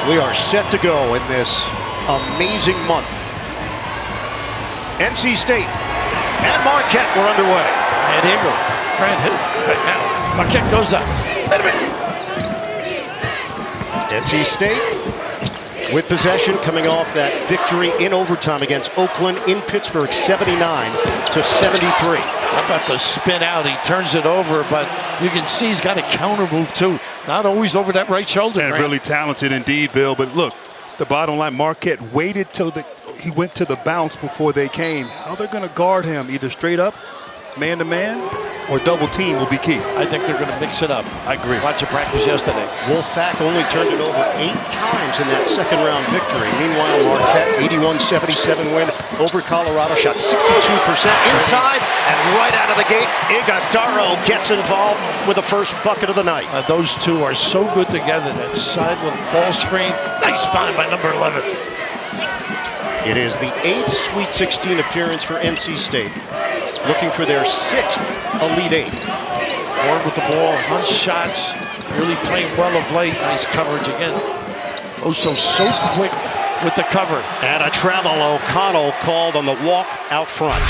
We are set to go in this amazing month. NC State and Marquette were underway. And Ingram, Grant Hill right now. Marquette goes up. Wait a minute. NC State with possession, coming off that victory in overtime against Oakland in Pittsburgh, 79-73. How about the spin out? He turns it over, but you can see he's got a counter move too. Not always over that right shoulder. And really talented indeed, Bill. But look, the bottom line, Marquette waited till he went to the bounce before they came. How they're going to guard him, either straight up, man-to-man, or double team will be key. I think they're going to mix it up. I agree. Watch the practice yesterday. Wolfpack only turned it over 8 times in that second round victory. Meanwhile, Marquette, 81-77 win over Colorado, shot 62% inside and right out of the gate. Iguodaro gets involved with the first bucket of the night. Those two are so good together. That side little ball screen. Nice find by number 11. It is the 8th Sweet 16 appearance for NC State, looking for their 6th Elite 8. Ward with the ball, hunch shots, really playing well of late. Nice coverage again. So quick with the cover. And a travel, O'Connell called on the walk out front.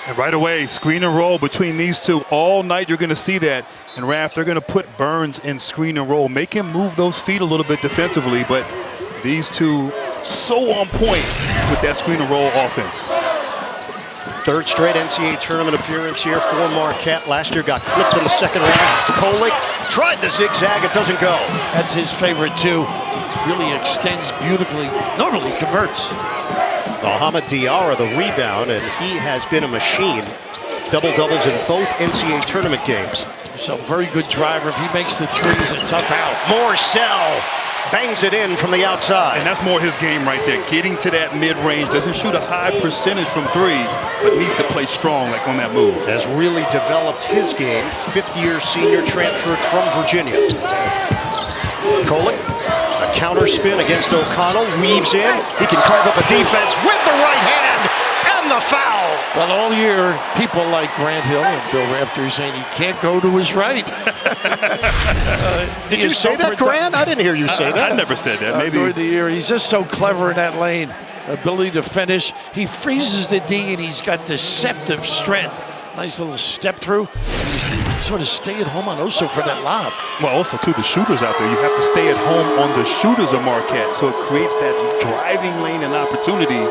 And right away, screen and roll between these two. All night you're going to see that. And Raph, they're going to put Burns in screen and roll, make him move those feet a little bit defensively. But these two so on point with that screen and roll offense. 3rd straight NCAA tournament appearance here for Marquette. Last year got clipped in the second round. Kolek tried the zigzag, it doesn't go. That's his favorite too. Really extends beautifully. Normally converts. Mohamed Diarra the rebound, and he has been a machine. Double-doubles in both NCAA tournament games. So very good driver. If he makes the threes, a tough out. Morcell bangs it in from the outside. And that's more his game right there. Getting to that mid-range. Doesn't shoot a high percentage from 3, but needs to play strong like on that move. Has really developed his game. 5th-year senior transferred from Virginia. Kolek, a counter spin against O'Connell, weaves in. He can carve up a defense with the right hand and the foul. Well, all year, people like Grant Hill and Bill Rafter saying he can't go to his right. Did you say that, Grant? I didn't hear you say that. I never said that. Maybe during the year, he's just so clever in that lane. Ability to finish. He freezes the D, and he's got deceptive strength. Nice little step through. He's sort of stay at home on Oso for that lob. Well, also, too, the shooters out there. You have to stay at home on the shooters of Marquette, so it creates that driving lane and opportunity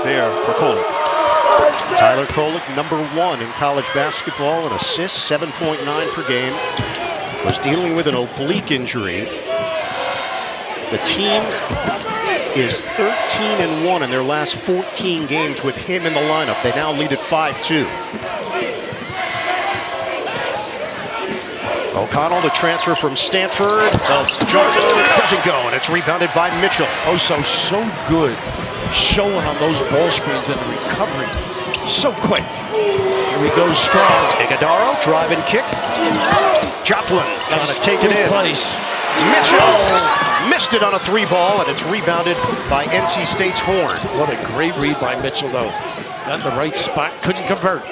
there for Kolek. Tyler Kolek, number 1 in college basketball in assists, 7.9 per game. Was dealing with an oblique injury. The team is 13-1 in their last 14 games with him in the lineup. They now lead at 5-2. O'Connell, the transfer from Stanford. Doesn't go, and it's rebounded by Mitchell. So good showing on those ball screens and the recovery. So quick. Here he goes strong. Iguodaro, drive and kick. Joplin trying to take it in. Place. Mitchell missed it on a 3-ball, and it's rebounded by NC State's Horn. What a great read by Mitchell, though. Got in the right spot, couldn't convert.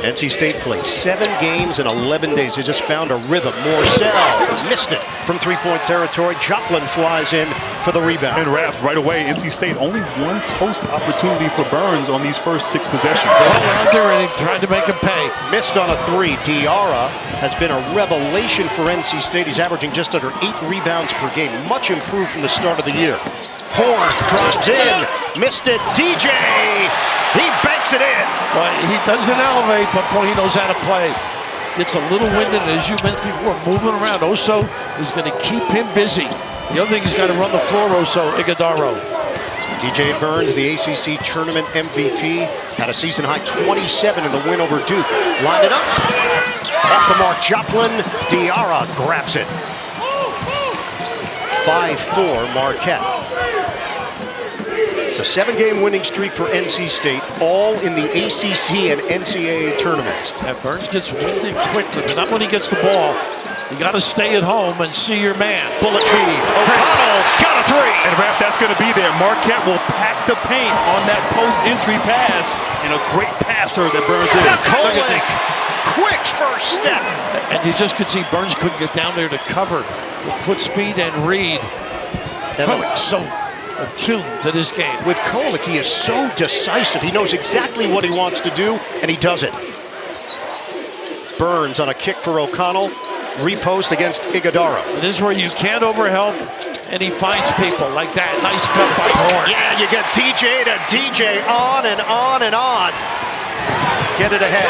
NC State played 7 games in 11 days. They just found a rhythm. Morcell missed it from 3-point territory. Joplin flies in for the rebound. And Raph, right away, NC State only 1 post opportunity for Burns on these first 6 possessions. Trying to make him pay. Missed on a 3. Diarra has been a revelation for NC State. He's averaging just under 8 rebounds per game. Much improved from the start of the year. Horn drives in. Missed it. DJ. He banks it in. Well, he doesn't elevate, but boy, he knows how to play. Gets a little winded, and as you mentioned before, moving around. Oso is going to keep him busy. The other thing, he's got to run the floor, Oso. Iguodaro. DJ Burns, the ACC tournament MVP, had a season-high 27 in the win over Duke. Lined it up. Off the mark, Joplin. Diarra grabs it. 5-4 Marquette. It's a 7-game winning streak for NC State, all in the ACC and NCAA tournaments. And Burns gets winded quickly, but not when he gets the ball. You got to stay at home and see your man. Bullet feed. O'Connell got a 3. And Raph, that's going to be there. Marquette will pack the paint on that post-entry pass, and a great passer that Burns is. Kolek, quick first step. And you just could see Burns couldn't get down there to cover. with foot speed and read. Kolek so attuned to this game. With Kolek, he is so decisive. He knows exactly what he wants to do, and he does it. Burns on a kick for O'Connell. Repost against Iguodara. This is where you can't overhelp, and he finds people like that. Nice cut by Horn. Yeah, you get DJ to DJ on and on and on. Get it ahead.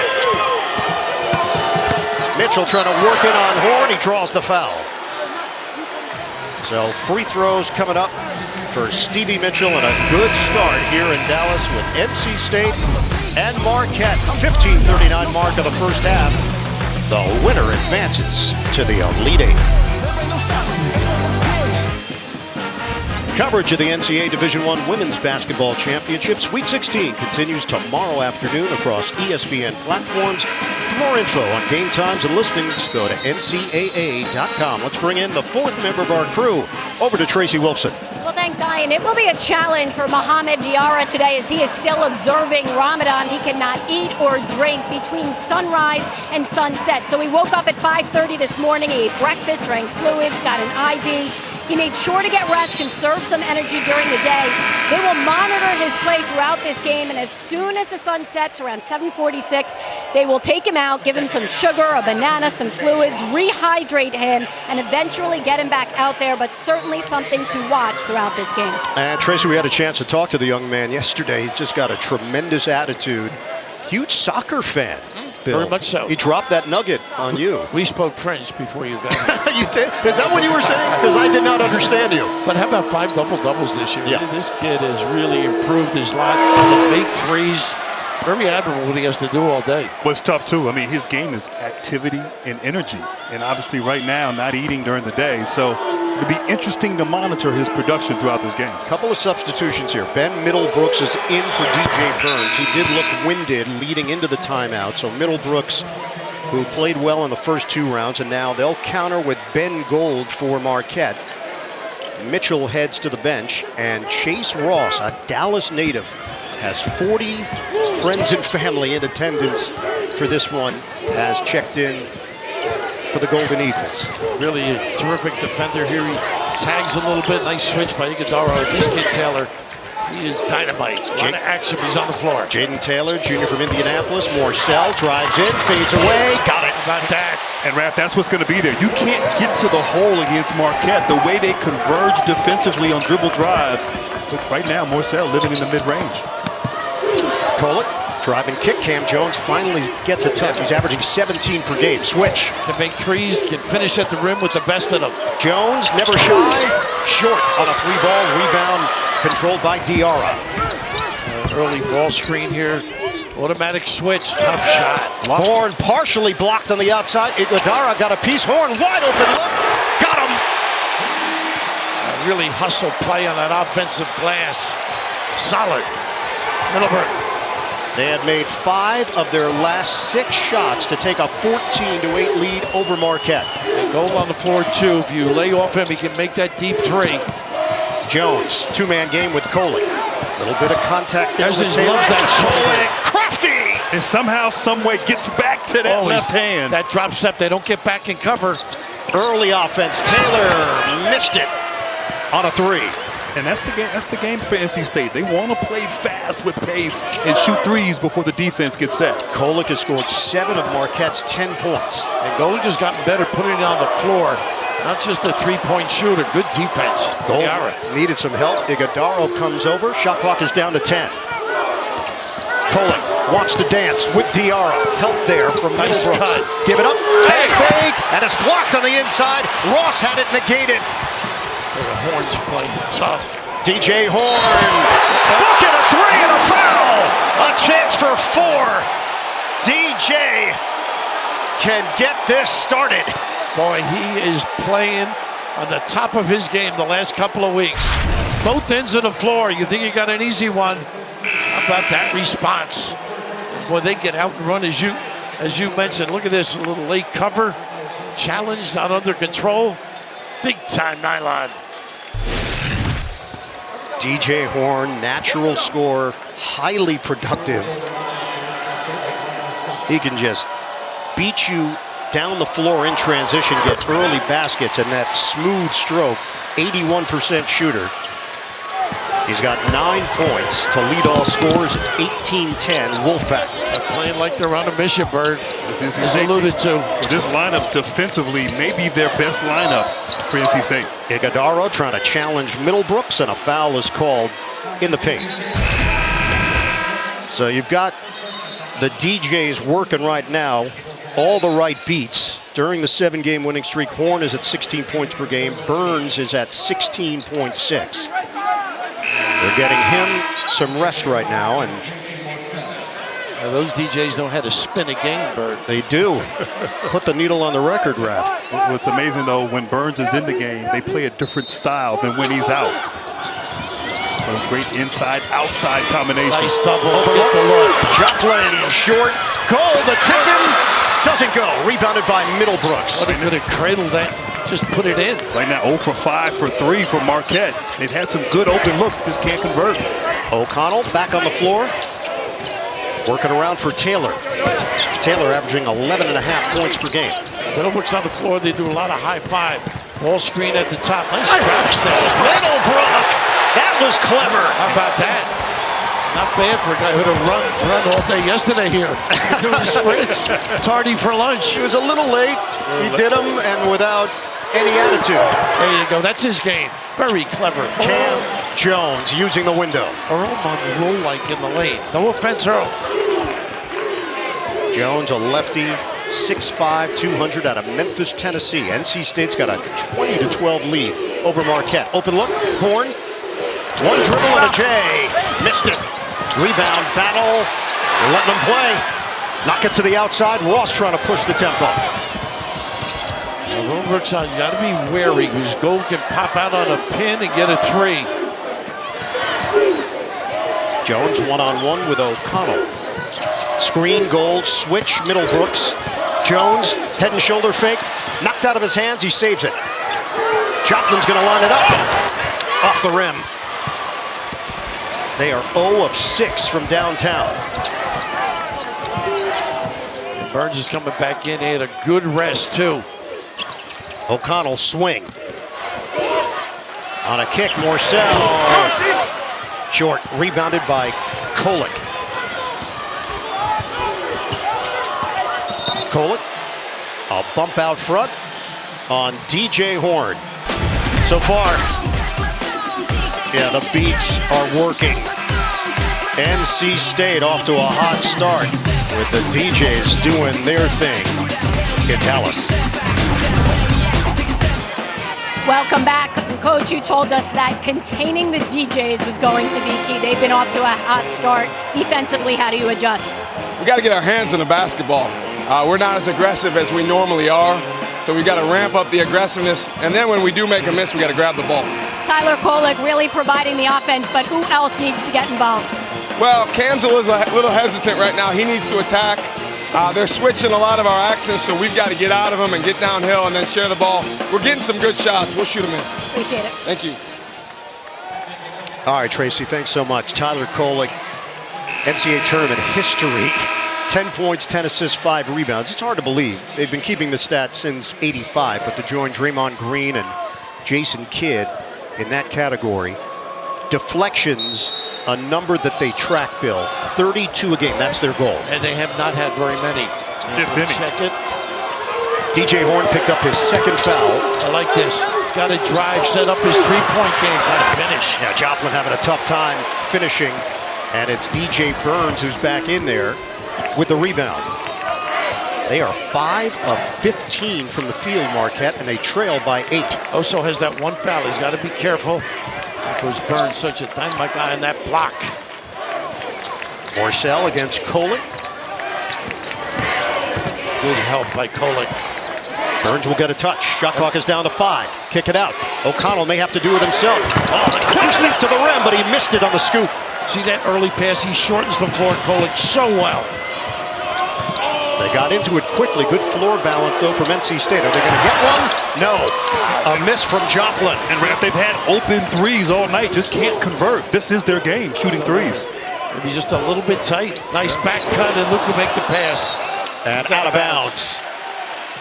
Mitchell trying to work it on Horn. He draws the foul. So free throws coming up for Stevie Mitchell, and a good start here in Dallas with NC State and Marquette. 15:39 mark of the first half. The winner advances to the Elite Eight. Coverage of the NCAA Division I Women's Basketball Championship Sweet 16 continues tomorrow afternoon across ESPN platforms. For more info on game times and listings, go to ncaa.com. Let's bring in the fourth member of our crew. Over to Tracy Wilson. Well, thanks, Ian. It will be a challenge for Mohamed Diarra today as he is still observing Ramadan. He cannot eat or drink between sunrise and sunset. So he woke up at 5:30 this morning, ate breakfast, drank fluids, got an IV. He made sure to get rest, conserve some energy during the day. They will monitor his play throughout this game, and as soon as the sun sets around 7:46, they will take him out, give him some sugar, a banana, some fluids, rehydrate him, and eventually get him back out there, but certainly something to watch throughout this game. And Tracy, we had a chance to talk to the young man yesterday. He's just got a tremendous attitude. Huge soccer fan. Bill. Very much so. He dropped that nugget on you. We spoke French before you got here. You did? Is that what you were saying? Because I did not understand you. But how about 5 double-doubles this year? Yeah. This kid has really improved his lot. The make threes. Very admirable what he has to do all day. Well, it's tough, too. I mean, his game is activity and energy. And obviously right now, not eating during the day. So it'll be interesting to monitor his production throughout this game. Couple of substitutions here. Ben Middlebrooks is in for DJ Burns. He did look winded leading into the timeout. So Middlebrooks, who played well in the first 2 rounds, and now they'll counter with Ben Gold for Marquette. Mitchell heads to the bench, and Chase Ross, a Dallas native, has 40 friends and family in attendance for this one, has checked in for the Golden Eagles. Really a terrific defender here. He tags a little bit. Nice switch by Iguodara. This kid, Taylor, he is dynamite. A lot of action. He's on the floor. Jaden Taylor, junior from Indianapolis. Morcell drives in, fades away. Got it. About that. And, Raph, that's what's going to be there. You can't get to the hole against Marquette. The way they converge defensively on dribble drives. But right now, Morcell living in the mid-range. Kolek, driving kick. Cam Jones finally gets a touch. He's averaging 17 per game. Switch. Can make threes, can finish at the rim with the best of them. Jones, never shy. Short on a 3-ball rebound controlled by Diarra. Early ball screen here. Automatic switch. Tough shot. Horn partially blocked on the outside. Iguodara got a piece. Horn wide open look. Got him. A really hustle play on that offensive glass. Solid. Middleburg. They had made 5 of their last 6 shots to take a 14-8 lead over Marquette. And Gold on the floor, too. If you lay off him, he can make that deep 3. Jones, 2-man game with Kolek. A little bit of contact there. He loves that shoulder. Crafty! And somehow, some way, gets back to that left hand. That drop step, they don't get back in cover. Early offense. Taylor missed it on a 3. And that's the game. That's the game for NC State. They want to play fast with pace and shoot threes before the defense gets set. Kolek has scored 7 of Marquette's 10 points. And Kolek has gotten better putting it on the floor. Not just a 3-point shooter. Good defense. Gold needed some help. Iguodara comes over. Shot clock is down to 10. Kolek wants to dance with Diarra. Help there from Nice Middlebrooks. cut. Give it up. Hey, fake. And it's blocked on the inside. Ross had it negated. The Horns playing tough. DJ Horn. Bucket, a 3 and a foul. A chance for 4. DJ can get this started. Boy, he is playing on the top of his game the last couple of weeks. Both ends of the floor. You think you got an easy one. How about that response? Boy, they get out and run as you mentioned. Look at this, a little late cover. Challenge, not under control. Big time nylon. DJ Horn, natural scorer, highly productive. He can just beat you down the floor in transition, get early baskets, and that smooth stroke, 81% shooter. He's got 9 points to lead all scorers. It's 18-10 Wolfpack. They're playing like they're on a mission, Bird. As alluded to. This lineup defensively may be their best lineup for NC State. Iguodala trying to challenge Middlebrooks, and a foul is called in the paint. So you've got the DJs working right now, all the right beats. During the 7-game winning streak, Horn is at 16 points per game. Burns is at 16.6. They're getting him some rest right now, and those DJs know how to spin a game, Bird. they do. Put the needle on the record, Raf. What's amazing, though, when Burns is in the game, they play a different style than when he's out. A great inside-outside combination. Nice double. Get the look. Joplin, short, goal, the tip-in. Doesn't go. Rebounded by Middlebrooks. But he could have cradled that, just put it in. Right now, 0 for 5 for 3 for Marquette. They've had some good open looks, just can't convert. O'Connell back on the floor. Working around for Taylor. Taylor averaging 11.5 points per game. Middlebrooks on the floor, they do a lot of high five. Ball screen at the top. Nice drop step. Middlebrooks! That was clever. How about that? Not bad for a guy who had run all day yesterday here. Doing sprints. Tardy for lunch. He was a little late. He did them, and without any attitude. There you go. That's his game. Very clever. Cam Jones using the window. Earl roll like in the lane. No offense, Earl. Jones, a lefty, 6'5", 200 out of Memphis, Tennessee. NC State's got a 20-12 lead over Marquette. Open look, Horn. One dribble and a J. Missed it. Rebound battle. They're letting him play. Knock it to the outside. Ross trying to push the tempo. Wolfpack's on. You got to be wary because goal can pop out on a pin and get a 3. Jones one-on-one with O'Connell. Screen, Gold, switch, Middlebrooks. Jones, head and shoulder fake. Knocked out of his hands, he saves it. Joplin's gonna line it up. Off the rim. They are 0 of 6 from downtown. And Burns is coming back in. They had a good rest, too. O'Connell swing. On a kick, Morcell. Short, rebounded by Kolek. Kolek, a bump out front on DJ Horn. So far, yeah, the beats are working. NC State off to a hot start with the DJs doing their thing in Dallas. Welcome back. Coach, you told us that containing the DJs was going to be key. They've been off to a hot start. Defensively, how do you adjust? We got to get our hands on the basketball. We're not as aggressive as we normally are, so we got to ramp up the aggressiveness. And then when we do make a miss, we got to grab the ball. Tyler Kolek really providing the offense, but who else needs to get involved? Well, Cam's a little hesitant right now. He needs to attack. They're switching a lot of our actions, so we've got to get out of them and get downhill and then share the ball. We're getting some good shots. We'll shoot them in. Appreciate it. Thank you. All right, Tracy, thanks so much. Tyler Kolek, NCAA tournament history. 10 points, 10 assists, 5 rebounds. It's hard to believe. They've been keeping the stats since '85, but to join Draymond Green and Jason Kidd in that category. Deflections, a number that they track, Bill. 32 a game, that's their goal. And they have not had very many. If any. Check it. DJ Horn picked up his second foul. I like this. He's got to drive, set up his three-point game, got to finish. Yeah, Joplin having a tough time finishing, and it's DJ Burns who's back in there with the rebound. They are 5 of 15 from the field, Marquette, and they trail by 8. Oso has that one foul. He's got to be careful. Because Burns such a dynamite guy on that block. Morcell against Kolek. Good help by Kolek. Burns will get a touch. Shot clock is down to 5. Kick it out. O'Connell may have to do it himself. Oh, the quick leap to the rim, but he missed it on the scoop. See that early pass? He shortens the floor, Kolek, so well. They got into it quickly. Good floor balance, though, from NC State. Are they going to get one? No. A miss from Joplin. And Raf, they've had open threes all night, just can't convert. This is their game, shooting threes. Maybe just a little bit tight. Nice back cut, and Luke will make the pass. And out of bounds.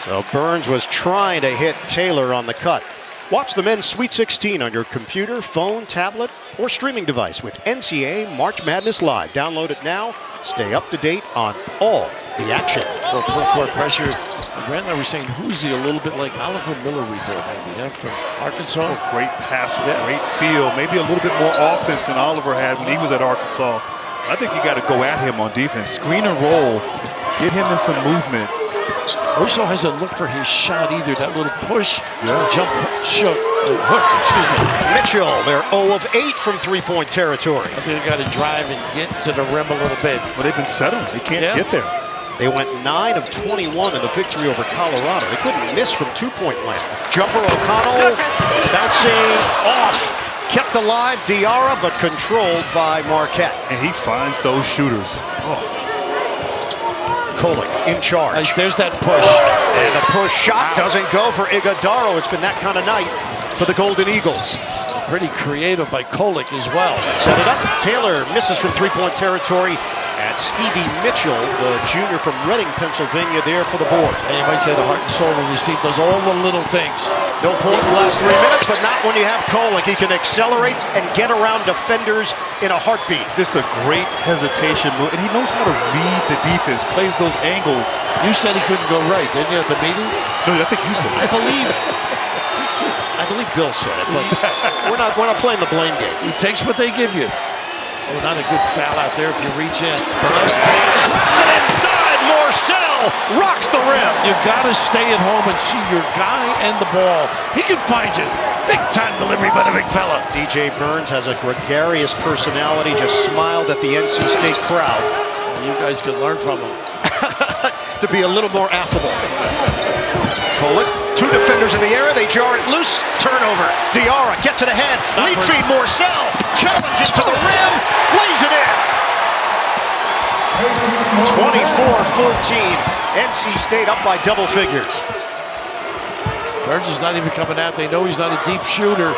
So Burns was trying to hit Taylor on the cut. Watch the men's Sweet 16 on your computer, phone, tablet, or streaming device with NCAA March Madness Live. Download it now. Stay up to date on all the action. Well, full court pressure. Grant and I were saying, who's he a little bit like Oliver Miller, we thought maybe, yeah, from Arkansas? Oh, great passer, great feel. Maybe a little bit more offense than Oliver had when he was at Arkansas. I think you got to go at him on defense. Screen and roll. Get him in some movement. Oso hasn't looked for his shot either. That little push, jump, hook, excuse me. Mitchell, they're 0 of 8 from three-point territory. I think they got to drive and get to the rim a little bit. But they've been settling. They can't get there. They went 9 of 21 in the victory over Colorado. They couldn't miss from two-point land. Jumper O'Connell bouncing off. Kept alive, Diarra, but controlled by Marquette. And he finds those shooters. Kolek in charge. There's that push. And the push shot doesn't go for Iguodaro. It's been that kind of night for the Golden Eagles. Pretty creative by Kolek as well. Set it up. Taylor misses from three-point territory. And Stevie Mitchell, the junior from Reading, Pennsylvania, there for the board. And you might say the heart and soul of this team does all the little things. No point in the last 3 minutes, but not when you have Kolek. He can accelerate and get around defenders in a heartbeat. Just a great hesitation move, and he knows how to read the defense, plays those angles. You said he couldn't go right, didn't you, at the meeting? No, I think you said I it. believe Bill said it, but we're not playing the blame game. He takes what they give you. Oh, not a good foul out there if you reach in. Slaps it inside. Morcell rocks the rim. You got to stay at home and see your guy and the ball. He can find you. Big time delivery by the big fella. DJ Burns has a gregarious personality, just smiled at the NC State crowd. You guys could learn from him. To be a little more affable. Kolek, 2 defenders in the area, they jar it loose, turnover. Diarra gets it ahead, lead feed Morcell, challenges to the rim, lays it in. 24-14, NC State up by double figures. Burns is not even coming out, they know he's not a deep shooter.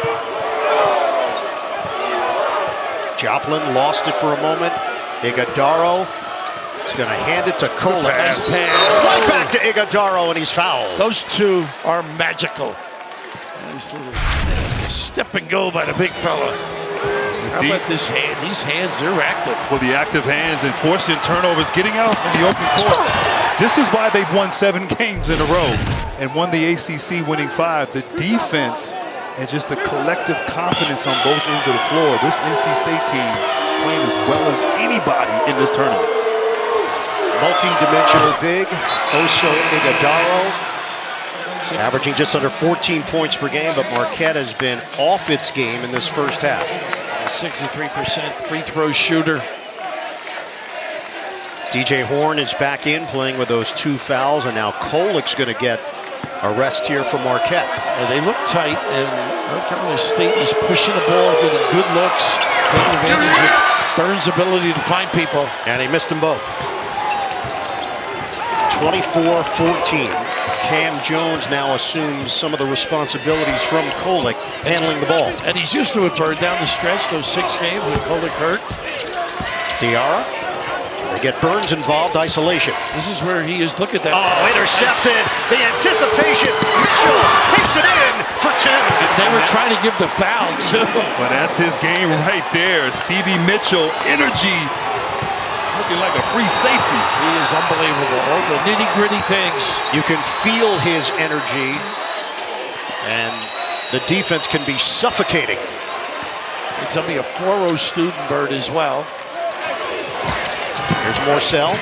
Joplin lost it for a moment. Iguodaro is going to hand it to Kolek. Right back to Iguodaro, and he's fouled. Those two are magical. Nice little step and go by the big fella. How about this hand? These hands, they're active. For the active hands and forcing turnovers, getting out in the open court. This is why they've won 7 games in a row and won the ACC, winning 5. The defense and just the collective confidence on both ends of the floor. This NC State team playing as well as anybody in this tournament. Multi-dimensional big, Oso Iguodaro, averaging just under 14 points per game, but Marquette has been off its game in this first half. 63% free throw shooter. DJ Horn is back in, playing with those 2 fouls, and now Kolek's going to get a rest here for Marquette. And they look tight, and North Carolina State is pushing the ball, getting good looks, taking advantage of Burns' ability to find people. And he missed them both. 24-14. Cam Jones now assumes some of the responsibilities from Kolek handling the ball. And he's used to it, Bird, down the stretch, those 6 games when Kolek hurt. Diarra. They get Burns involved, isolation. This is where he is. Look at that. Oh, intercepted. The anticipation. Mitchell takes it in for 2. They were trying to give the foul, too. But that's his game right there. Stevie Mitchell, energy. Looking like a free safety. He is unbelievable. All the nitty-gritty things. You can feel his energy, and the defense can be suffocating. They tell me a 4.0 student, Bird, as well. Here's Morcell.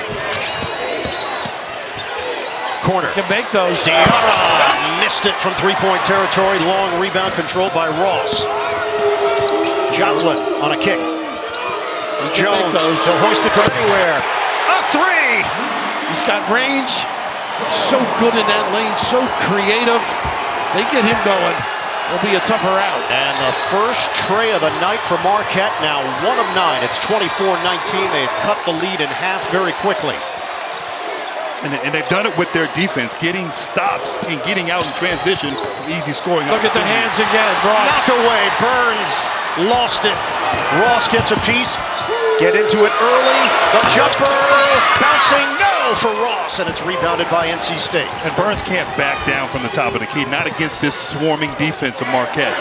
Corner. Can make those. Diarra missed it from 3-point territory. Long rebound controlled by Ross. Joplin on a kick. Jones, he'll hoist it from anywhere. A 3! He's got range. So good in that lane, so creative. They get him going. It'll be a tougher out. And the first tray of the night for Marquette, now 1 of 9. It's 24-19. They've cut the lead in half very quickly. And they've done it with their defense, getting stops and getting out in transition for easy scoring. Look at the hands again, Ross. Knocked away, Burns lost it. Ross gets a piece. Get into it early. The jumper bouncing no for Ross, and it's rebounded by NC State. And Burns can't back down from the top of the key, not against this swarming defense of Marquette.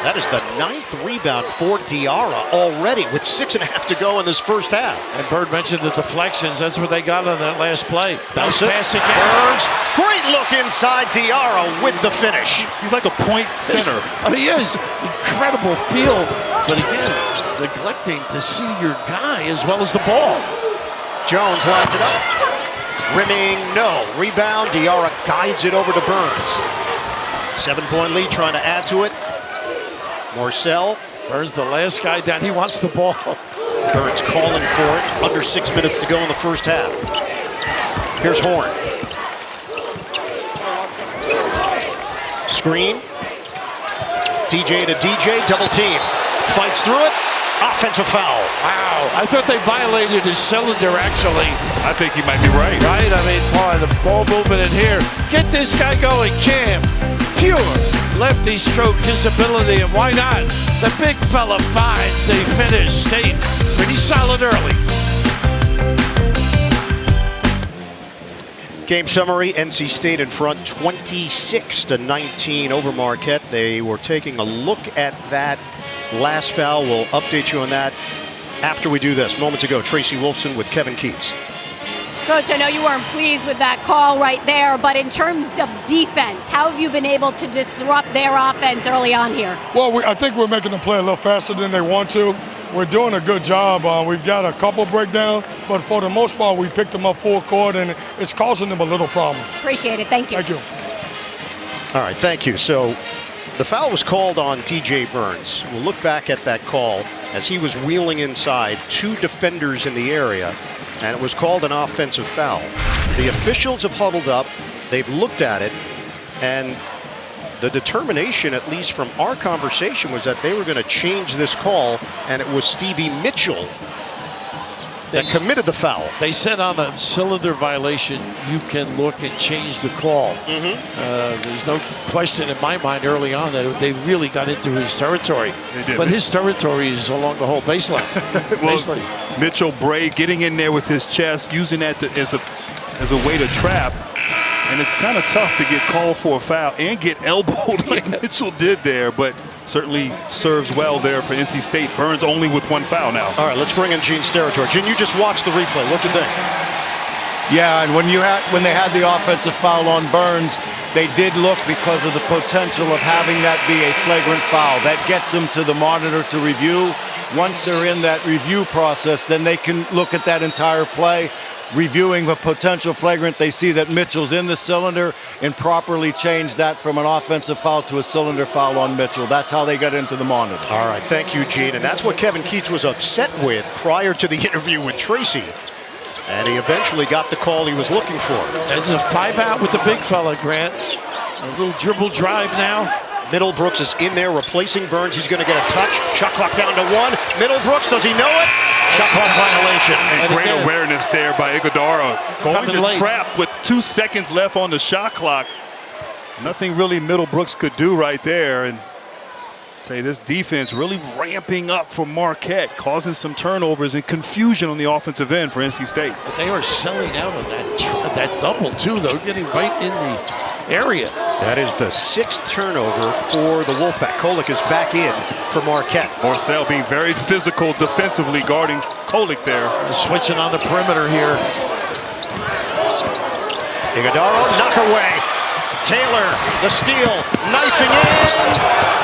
That is the 9th rebound for Diarra already with 6.5 to go in this first half. And Bird mentioned the deflections. That's what they got on that last play. Bounce Nice it. pass again. Burns, great look inside Diarra with the finish. He's like a point center. He is. Incredible feel. But again, neglecting to see your guy as well as the ball. Jones lines it up. Rimming, no. Rebound, Diarra guides it over to Burns. 7-point lead, trying to add to it. Morcell. Burns the last guy down. He wants the ball. Burns calling for it. Under 6 minutes to go in the first half. Here's Horn. Screen. DJ to DJ. Double team. Fights through it. Offensive foul. Wow. I thought they violated his cylinder, actually. I think you might be right. Right? I mean, boy, the ball movement in here. Get this guy going, Cam. Pure lefty stroke his ability, and why not? The big fella finds the finish. State pretty solid early. Game summary, NC State in front 26-19 over Marquette. They were taking a look at that last foul. We'll update you on that after we do this. Moments ago, Tracy Wolfson with Kevin Keats. Coach, I know you weren't pleased with that call right there, but in terms of defense, how have you been able to disrupt their offense early on here? Well, I think we're making them play a little faster than they want to. We're doing a good job. We've got a couple breakdowns, but for the most part, we picked them up full court, and it's causing them a little problems. Appreciate it. Thank you. Thank you. All right, thank you. So the foul was called on TJ Burns. We'll look back at that call as he was wheeling inside, 2 defenders in the area, and it was called an offensive foul. The officials have huddled up. They've looked at it, and the determination, at least from our conversation, was that they were going to change this call, and it was Stevie Mitchell that committed the foul. They said on a cylinder violation, you can look and change the call. There's no question in my mind early on that they really got into his territory. They did. But his territory is along the whole baseline. Well, Mitchell Bray getting in there with his chest, using that as a way to trap. And it's kind of tough to get called for a foul and get elbowed like Mitchell did there, but certainly serves well there for NC State. Burns only with 1 foul now. All right, let's bring in Gene's territory. Gene, you just watched the replay. What'd you think? Yeah, and when they had the offensive foul on Burns, they did look because of the potential of having that be a flagrant foul. That gets them to the monitor to review. Once they're in that review process, then they can look at that entire play. Reviewing a potential flagrant, they see that Mitchell's in the cylinder and properly change that from an offensive foul to a cylinder foul on Mitchell. That's how they got into the monitor. All right, thank you, Gene. And that's what Kevin Keats was upset with prior to the interview with Tracy. And he eventually got the call he was looking for. It's a 5-out with the big fella, Grant. A little dribble drive now. Middlebrooks is in there replacing Burns. He's going to get a touch. Shot clock down to 1. Middlebrooks, does he know it? Shot clock violation. And great awareness there by Iguodala. Going to late. trap with 2 seconds left on the shot clock. Nothing really Middlebrooks could do right there. And say this defense really ramping up for Marquette, causing some turnovers and confusion on the offensive end for NC State. But they are selling out on that double, too, though, getting right in the area. That is the 6th turnover for the Wolfpack. Kolek is back in for Marquette. Morcell being very physical defensively, guarding Kolek there. Switching on the perimeter here. Iguodala, knock away. Taylor, the steal, knifing in.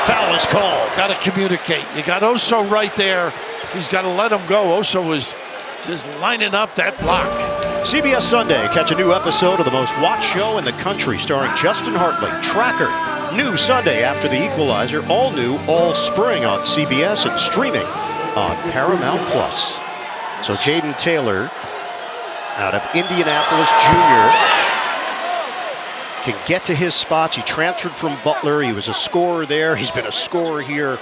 Foul is called. Got to communicate. You got Oso right there. He's got to let him go. Oso was just lining up that block. CBS Sunday, catch a new episode of the most watched show in the country, starring Justin Hartley, Tracker. New Sunday after the Equalizer, all new, all spring on CBS and streaming on Paramount+. So Jaden Taylor, out of Indianapolis Junior, can get to his spots. He transferred from Butler. He was a scorer there. He's been a scorer here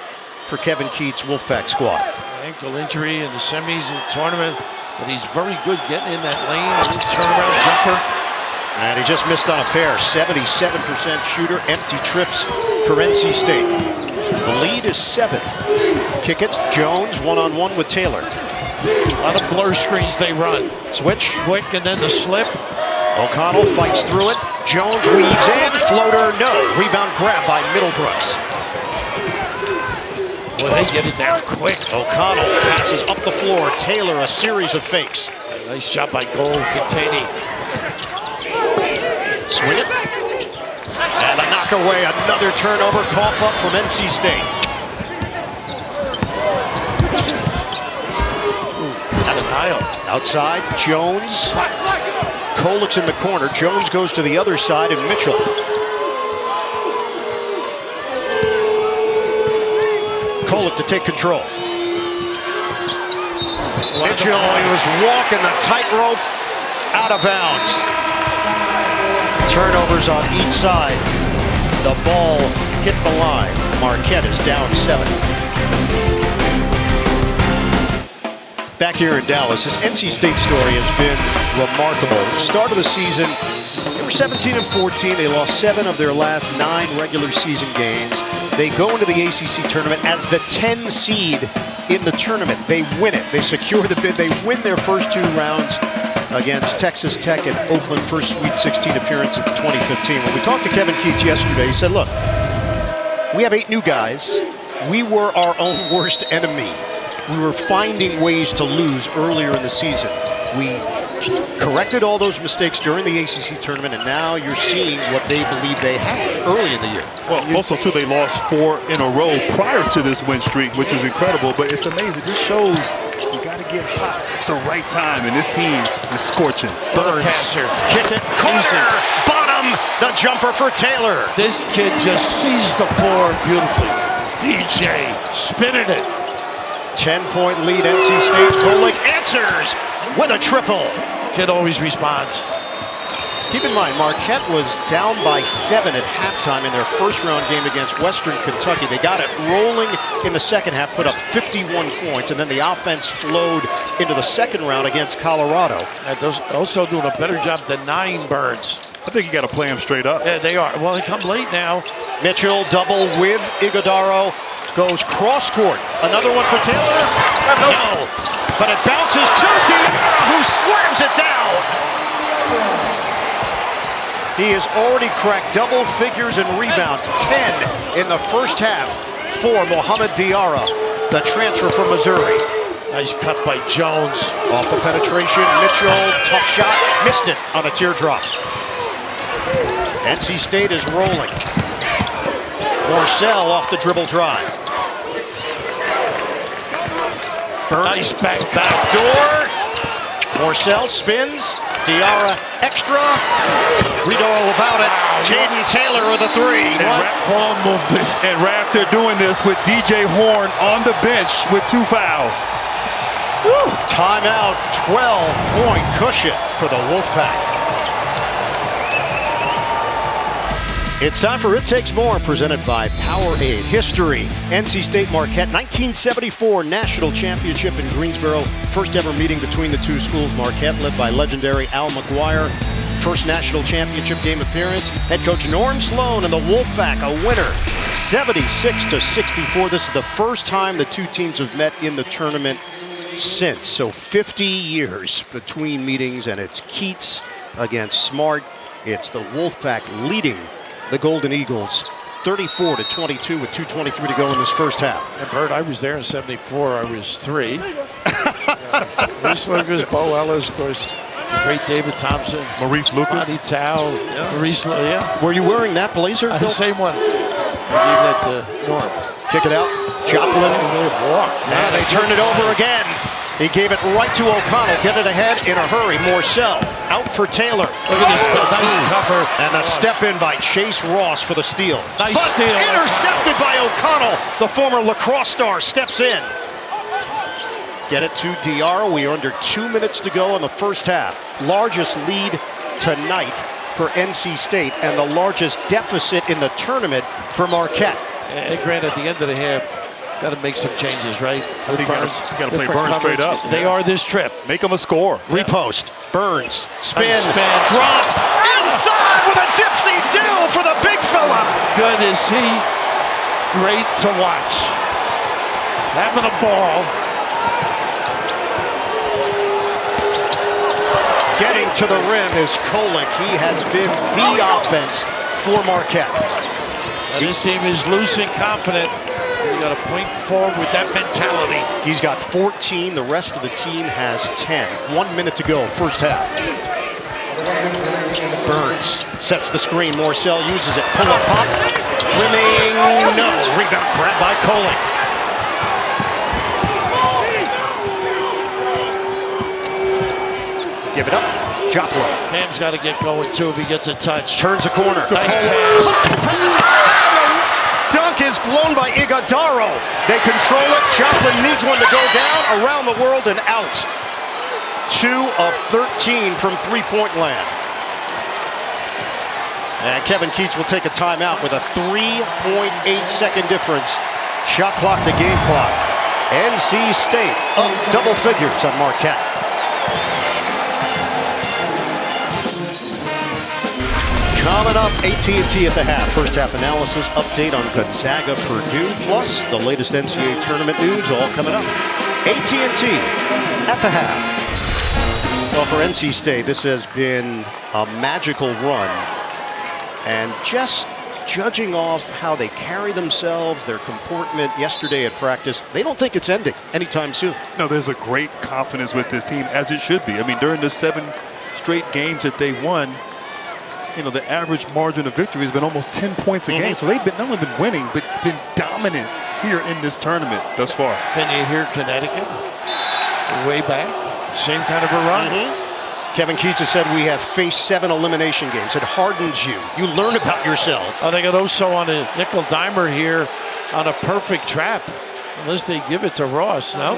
for Kevin Keats' Wolfpack squad. Ankle injury in the semis and tournament, but he's very good getting in that lane. A little turnaround jumper. And he just missed on a pair. 77% shooter, empty trips for NC State. The lead is 7. Kick it, Jones, one-on-one with Taylor. A lot of blur screens they run. Switch. Quick and then the slip. O'Connell fights through it. Jones weaves in. Floater, no. Rebound grab by Middlebrooks. Boy, they get it down quick. O'Connell passes up the floor. Taylor, a series of fakes. Nice shot by Gold containing. Swing it. And a knock away. Another turnover. Cough up from NC State. Outside, Jones. Kolek's in the corner. Jones goes to the other side, and Mitchell. Kolek to take control. Mitchell, he was walking the tightrope out of bounds. Turnovers on each side. The ball hit the line. Marquette is down 7. Back here in Dallas, this NC State story has been remarkable. Start of the season, they were 17 and 14. They lost 7 of their last 9 regular season games. They go into the ACC tournament as the 10 seed in the tournament. They win it. They secure the bid. They win their first 2 rounds against Texas Tech and Oakland, first Sweet 16 appearance since 2015. When we talked to Kevin Keats yesterday, he said, look, we have 8 new guys. We were our own worst enemy. We were finding ways to lose earlier in the season. We corrected all those mistakes during the ACC tournament, and now you're seeing what they believe they had early in the year. Well, also, too, they lost 4 in a row prior to this win streak, which is incredible, but it's amazing. This shows you got to get hot at the right time, and this team is scorching. Burns, kick it, corner, bottom, the jumper for Taylor. This kid just sees the floor beautifully. DJ spinning it. 10-point lead, NC State. Kolek answers with a triple. Kid always responds. Keep in mind, Marquette was down by 7 at halftime in their first round game against Western Kentucky. They got it rolling in the second half, put up 51 points, and then the offense flowed into the second round against Colorado. And those also doing a better job denying Burns. I think you got to play them straight up. Yeah, they are. Well, they come late now. Mitchell double with Iguodaro. Goes cross court. Another one for Taylor. No. But it bounces to Diarra, who slams it down. He has already cracked double figures in rebound. 10 in the first half for Mohamed Diarra, the transfer from Missouri. Nice cut by Jones. Off the penetration. Mitchell, tough shot. Missed it on a teardrop. NC State is rolling. Morcell off the dribble drive. Nice back door. Morcell spins. Diarra extra. Read all about it. Jaden Taylor with a 3. Ball movement. And Raph, they're doing this with DJ Horn on the bench with 2 fouls. Woo. Timeout. 12-point cushion for the Wolfpack. It's time for It Takes More, presented by Powerade. History, NC State Marquette, 1974 National Championship in Greensboro. First ever meeting between the two schools. Marquette led by legendary Al McGuire. First national championship game appearance. Head coach Norm Sloan and the Wolfpack a winner, 76-64. This is the first time the two teams have met in the tournament since. So 50 years between meetings, and it's Keats against Smart. It's the Wolfpack leading the Golden Eagles 34-22 with 2:23 to go in this first half. And Bert, I was there in '74. I was 3. Reese Lucas, Bo Ellis, of course, the great David Thompson, Maurice Lucas, Monty Tao, Maurice. Yeah. Were you wearing that blazer? The same one. I gave that to Norm. Kick it out. Joplin. Yeah, they turned it over again. He gave it right to O'Connell. Get it ahead in a hurry. Morcell out for Taylor. Look at this nice cover. And a step in by Chase Ross for the steal. Nice steal. Intercepted by O'Connell. The former lacrosse star steps in. Get it to Diarra. We are under 2 minutes to go in the first half. Largest lead tonight for NC State and the largest deficit in the tournament for Marquette. And granted, at the end of the half, got to make some changes, right? I think you got to play Burns straight up. They are this trip. Make them a score. Repost. Burns. Spin. Nice Drop. Inside with a dipsy-do for the big fella. Good is he. Great to watch. Having a ball. Getting to the rim is Kolek. He has been the offense for Marquette. And this team is loose and confident. You got to point forward with that mentality. He's got 14. The rest of the team has 10. 1 minute to go, first half. Burns sets the screen. Morcell uses it. Pull up pop. Rimming. No. Rebound grab by Kolek. Give it up. Joplin. Ham's got to get going too if he gets a touch. Turns a corner. Nice pass. Dunk is blown by Iguodaro. They control it. Joplin needs one to go down, around the world and out. 2 of 13 from three-point land. And Kevin Keats will take a timeout with a 3.8-second difference. Shot clock to game clock. NC State up double figures on Marquette. Coming up, AT&T at the half. First half analysis, update on Gonzaga, Purdue, plus the latest NCAA tournament news, all coming up. AT&T at the half. Well, for NC State, this has been a magical run. And just judging off how they carry themselves, their comportment yesterday at practice, they don't think it's ending anytime soon. No, there's a great confidence with this team, as it should be. I mean, during the 7 straight games that they've won, you know, the average margin of victory has been almost 10 points a game. So they've been not only been winning, but been dominant here in this tournament thus far. Can you hear Connecticut? Way back. Same kind of a run. Kevin Keats has said we have faced 7 elimination games. It hardens you. You learn about yourself. Oh, they got Oso on a nickel dimer here on a perfect trap. Unless they give it to Ross, no?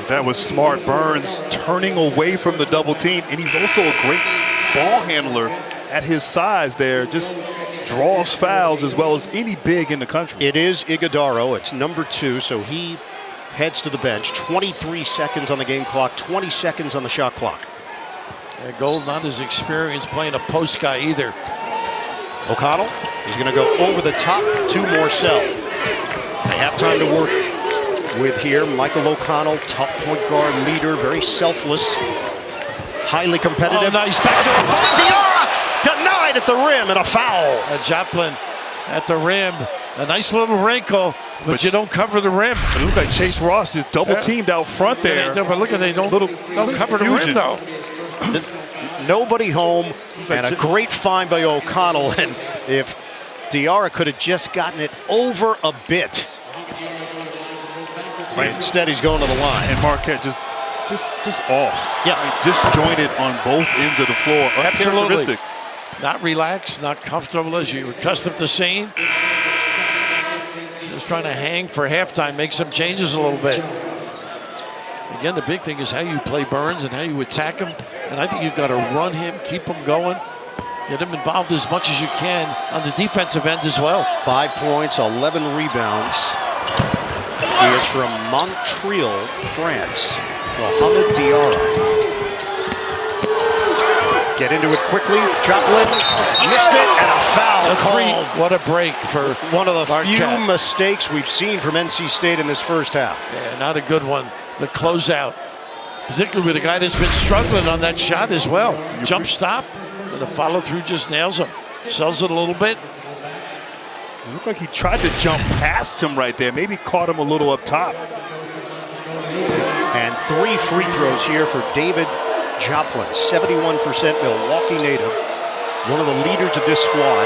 That was smart. Burns turning away from the double team. And he's also a great ball handler at his size there. Just draws fouls as well as any big in the country. It is Iguodaro. It's number 2, so he heads to the bench. 23 seconds on the game clock, 20 seconds on the shot clock. Yeah, Gold not as experienced playing a post guy either. O'Connell is going to go over the top to Morcell. They have time to work with here. Michael O'Connell, tough point guard leader, very selfless, highly competitive. Oh, nice back door. Diarra denied at the rim and a foul. Joplin at the rim. A nice little wrinkle, but you don't cover the rim. It looked like Chase Ross just double teamed out front there. But look at they don't cover the rim though. Nobody home, and a great find by O'Connell. And if Diarra could have just gotten it over a bit, instead he's going to the line. And Marquette just off. Yeah, I mean, disjointed on both ends of the floor. Absolutely. Not relaxed, not comfortable as you're accustomed to seeing. Just trying to hang for halftime, make some changes a little bit. Again, the big thing is how you play Burns and how you attack him. And I think you've got to run him, keep him going, get him involved as much as you can on the defensive end as well. 5 points, 11 rebounds. He is from Montreal, France. Mohamed Diarra. Get into it quickly. Joplin missed it, and a foul called. What a break for one of the Marquette. few mistakes we've seen from NC State in this first half. Yeah, not a good one. The closeout, particularly with a guy that's been struggling on that shot as well. Jump stop, and the follow through just nails him. Sells it a little bit. It looked like he tried to jump past him right there. Maybe caught him a little up top. And 3 free throws here for David Joplin, 71% Milwaukee native, one of the leaders of this squad.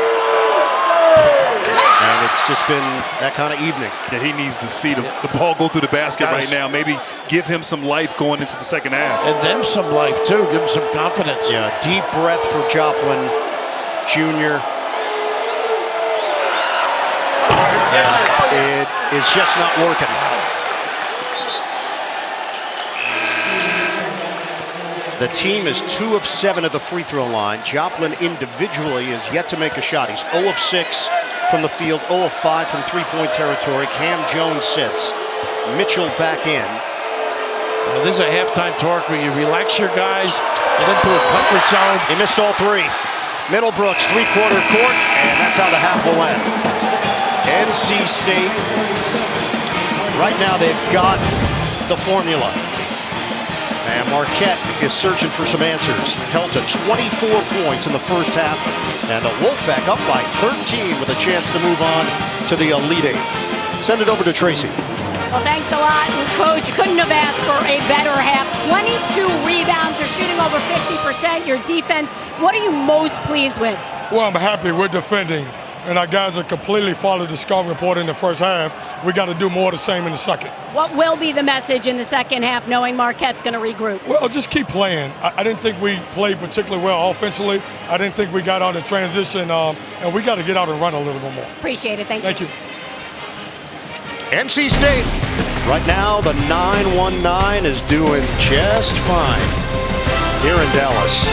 And it's just been that kind of evening. Yeah, he needs to see the ball go through the basket right now. Maybe give him some life going into the second half. And then some life, too. Give him some confidence. Yeah, deep breath for Joplin, Jr. It is just not working. The team is 2 of 7 at the free throw line. Joplin individually is yet to make a shot. He's 0 of 6 from the field, 0 of 5 from three-point territory. Cam Jones sits. Mitchell back in. This is a halftime talk where you relax your guys, get into a comfort zone. He missed all 3. Middlebrooks, three-quarter court, and that's how the half will end. NC State, right now they've got the formula. And Marquette is searching for some answers. Held to 24 points in the first half. And the Wolfpack up by 13 with a chance to move on to the Elite Eight. Send it over to Tracy. Well, thanks a lot. And Coach, couldn't have asked for a better half. 22 rebounds. You're shooting over 50%. Your defense, what are you most pleased with? Well, I'm happy we're defending. And our guys are completely followed the scout report in the first half. We got to do more of the same in the second. What will be the message in the second half, knowing Marquette's going to regroup? Well, just keep playing. I didn't think we played particularly well offensively. I didn't think we got out of transition, and we got to get out and run a little bit more. Appreciate it. Thank you. NC State. Right now, the 919 is doing just fine here in Dallas.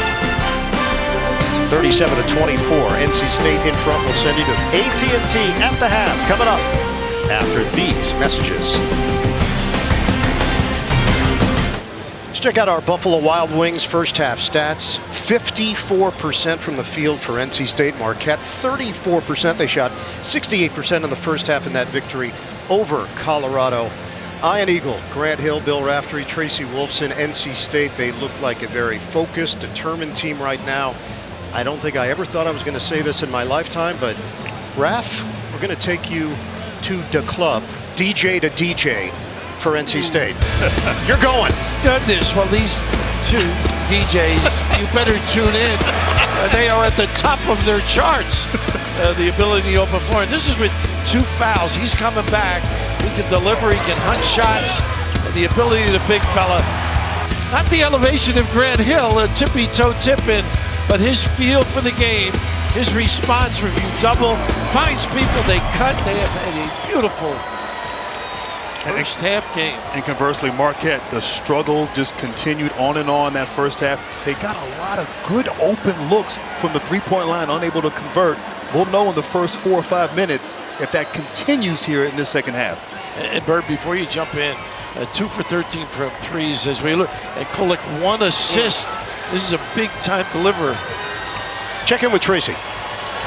37-24. NC State in front will send you to AT&T at the half. Coming up after these messages. Let's check out our Buffalo Wild Wings first half stats. 54% from the field for NC State. Marquette, 34%. They shot 68% in the first half in that victory over Colorado. Ian Eagle, Grant Hill, Bill Raftery, Tracy Wolfson, NC State. They look like a very focused, determined team right now. I don't think I ever thought I was going to say this in my lifetime, but Raf, we're going to take you to the club, DJ to DJ for NC State. You're going. Goodness, well, these two DJs, you better tune in. They are at the top of their charts. The ability to open floor. And this is with 2 fouls. He's coming back. He can deliver, he can hunt shots. And the ability of the big fella. Not the elevation of Grant Hill, a tippy-toe tip-in, but his feel for the game, his response review double, finds people, they cut, they have had a beautiful first half game. And conversely, Marquette, the struggle just continued on and on that first half. They got a lot of good open looks from the three-point line, unable to convert. We'll know in the first 4 or 5 minutes if that continues here in the second half. And Bird, before you jump in, 2 for 13 from threes as we look. And Kolek, 1 assist. This is a big-time deliverer. Check in with Tracy.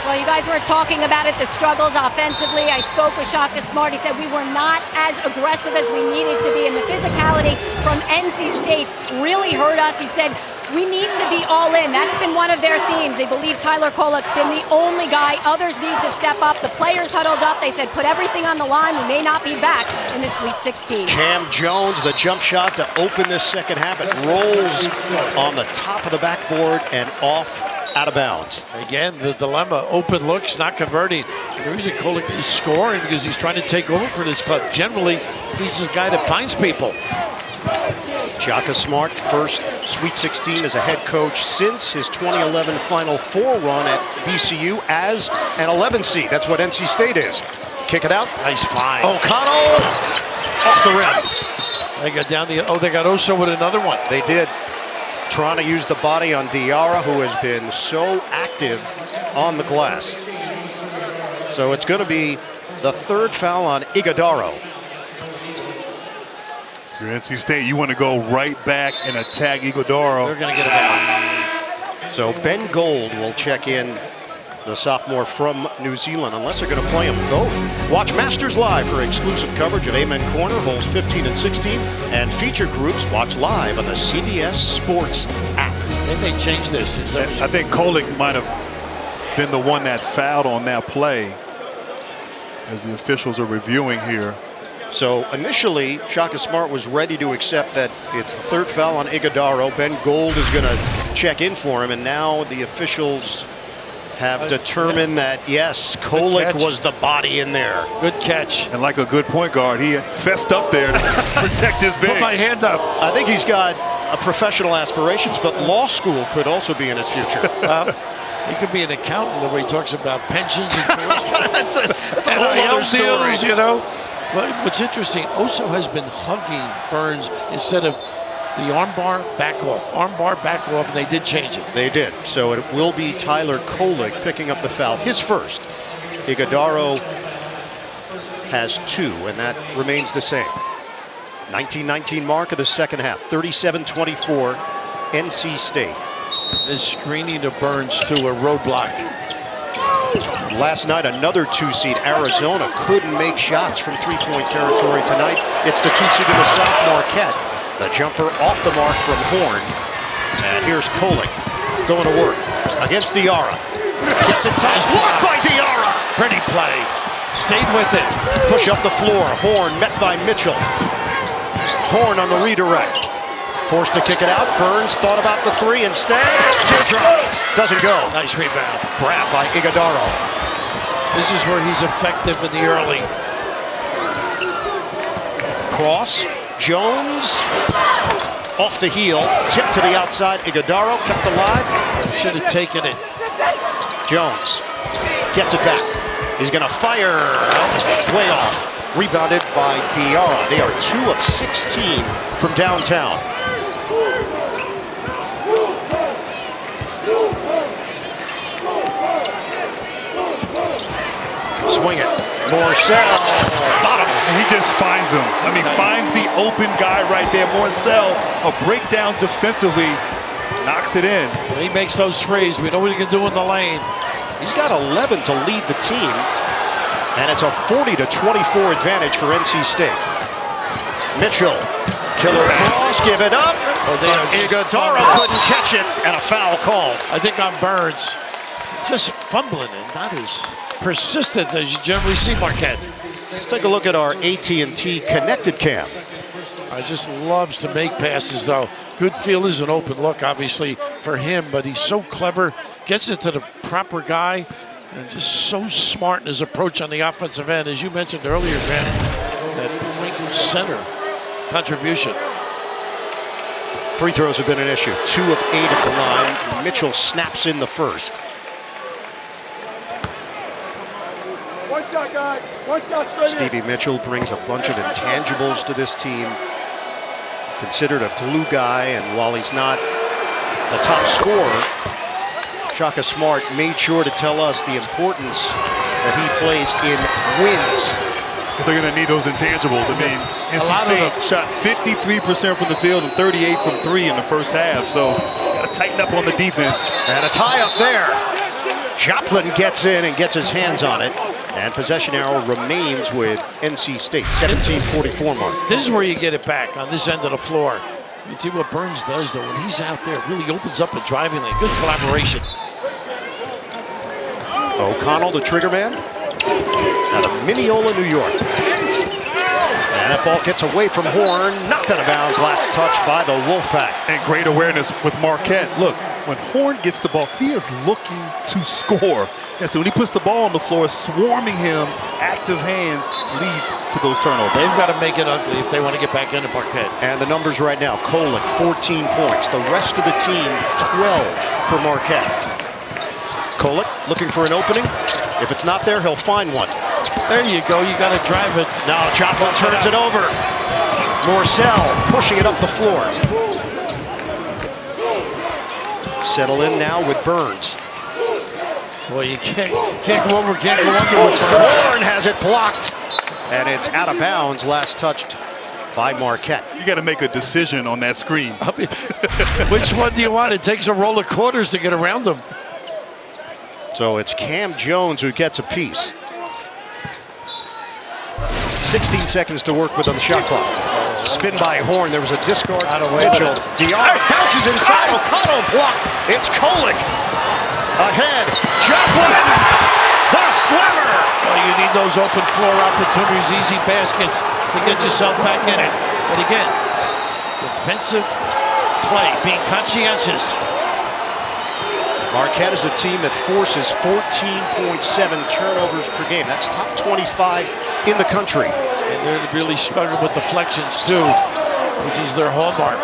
Well, you guys were talking about it, the struggles offensively. I spoke with Shaka Smart. He said we were not as aggressive as we needed to be, and the physicality from NC State really hurt us. He said we need to be all in. That's been one of their themes. They believe Tyler Kolek's been the only guy. Others need to step up. The players huddled up. They said put everything on the line. We may not be back in the Sweet 16. Cam Jones, the jump shot to open this second half. It rolls on the top of the backboard and off out of bounds. Again, the dilemma, open looks, not converting. The reason Kolek is scoring because he's trying to take over for this club. Generally, he's the guy that finds people. Shaka Smart, first Sweet 16 as a head coach since his 2011 Final Four run at VCU as an 11 seed. That's what NC State is. Kick it out. Nice find. O'Connell off the rim. They got down the, they got Oso with another one. They did. Trying to use the body on Diarra, who has been so active on the glass. So it's going to be the 3rd foul on Iguodaro. If you're NC State, you want to go right back and attack Iguodaro. They're going to get him out. So Ben Gold will check in, the sophomore from New Zealand, unless they're going to play them both. Watch Masters live for exclusive coverage of Amen Corner, holes 15 and 16, and featured groups watch live on the CBS Sports app. They may change this. I think Kolek might have been the one that fouled on that play as the officials are reviewing here. So initially, Shaka Smart was ready to accept that it's the 3rd foul on Iguodaro. Ben Gold is going to check in for him, and now the officials have determined that, yes, Kolek was the body in there. Good catch. And like a good point guard, he fessed up there to protect his big. Put my hand up. I think he's got professional aspirations, but law school could also be in his future. He could be an accountant the way he talks about pensions and that's a whole other story. Deals, you know. But what's interesting, Oso has been hugging Burns instead of the armbar back off, and they did change it. They did. So it will be Tyler Kolek picking up the foul, his first. Iguodaro has 2, and that remains the same. 19-19 mark of the second half, 37-24, NC State. This screening of Burns to a roadblock. Last night, another 2 seed, Arizona, couldn't make shots from 3-point territory tonight. It's the 2 seed in the South, Marquette. The jumper off the mark from Horn. And here's Kolek going to work against Diarra. Gets it tight. Blocked by Diarra. Pretty play. Stayed with it. Push up the floor. Horn met by Mitchell. Horn on the redirect. Forced to kick it out. Burns thought about the three instead. Teardrop. Doesn't go. Nice rebound. Grab by Iguodaro. This is where he's effective in the early. Cross. Jones. Off the heel. Tip to the outside. Iguodaro kept alive. Should have taken it. Jones gets it back. He's going to fire. Way off. Rebounded by Diarra. They are 2 of 16 from downtown. Swing it. Morcell. Bottom. He just finds him. I mean, finds the open guy right there. Morcell, a breakdown defensively, knocks it in. When he makes those threes, we know what he can do in the lane. He's got 11 to lead the team, and it's a 40-24 advantage for NC State. Mitchell, killer cross, give it up. Iguodaro couldn't catch it, and a foul called. I think on Burns, just fumbling and not as persistent as you generally see Marquette. Let's take a look at our AT&T connected cam. Just loves to make passes, though. Good feel is an open look, obviously, for him, but he's so clever, gets it to the proper guy, and just so smart in his approach on the offensive end. As you mentioned earlier, Grant, that point center contribution. Free throws have been an issue. 2 of 8 at the line. Mitchell snaps in the first. One shot, guys. One shot straight Stevie Mitchell brings a bunch of intangibles to this team. Considered a glue guy, and while he's not the top scorer, Shaka Smart made sure to tell us the importance that he plays in wins. They're going to need those intangibles. I mean, NC State shot 53% from the field and 38 from 3 in the first half, so got to tighten up on the defense. And a tie up there. Joplin gets in and gets his hands on it. And possession arrow remains with NC State, 17:44 mark. This is where you get it back on this end of the floor. You see what Burns does, though, when he's out there, it really opens up a driving lane. Good collaboration. O'Connell, the trigger man, out of Mineola, New York. And that ball gets away from Horn, knocked out of bounds, last touch by the Wolfpack. And great awareness with Marquette. Look, when Horn gets the ball, he is looking to score. And so when he puts the ball on the floor, swarming him, active hands leads to those turnovers. They've got to make it ugly if they want to get back into Marquette. And the numbers right now, Kolek, 14 points. The rest of the team, 12 for Marquette. Kolek looking for an opening. If it's not there, he'll find one. There you go. You got to drive it. Now Joplin turns it over. Morcell pushing it up the floor. Settle in now with Burns. Well, you can't go over, can't go under with Burns. Horn has it blocked, and it's out of bounds. Last touched by Marquette. You got to make a decision on that screen. Which one do you want? It takes a roll of quarters to get around them. So it's Cam Jones who gets a piece. 16 seconds to work with on the shot clock. Spin by Horn. There was a discard out of Mitchell. Diarra bounces inside. O'Connell blocked. It's Kolek. Ahead. Joplin. The slammer. Well, you need those open floor opportunities, easy baskets to get yourself back in it. But again, defensive play, being conscientious. Marquette is a team that forces 14.7 turnovers per game. That's top 25 in the country. And they're really struggling with deflections too, which is their hallmark.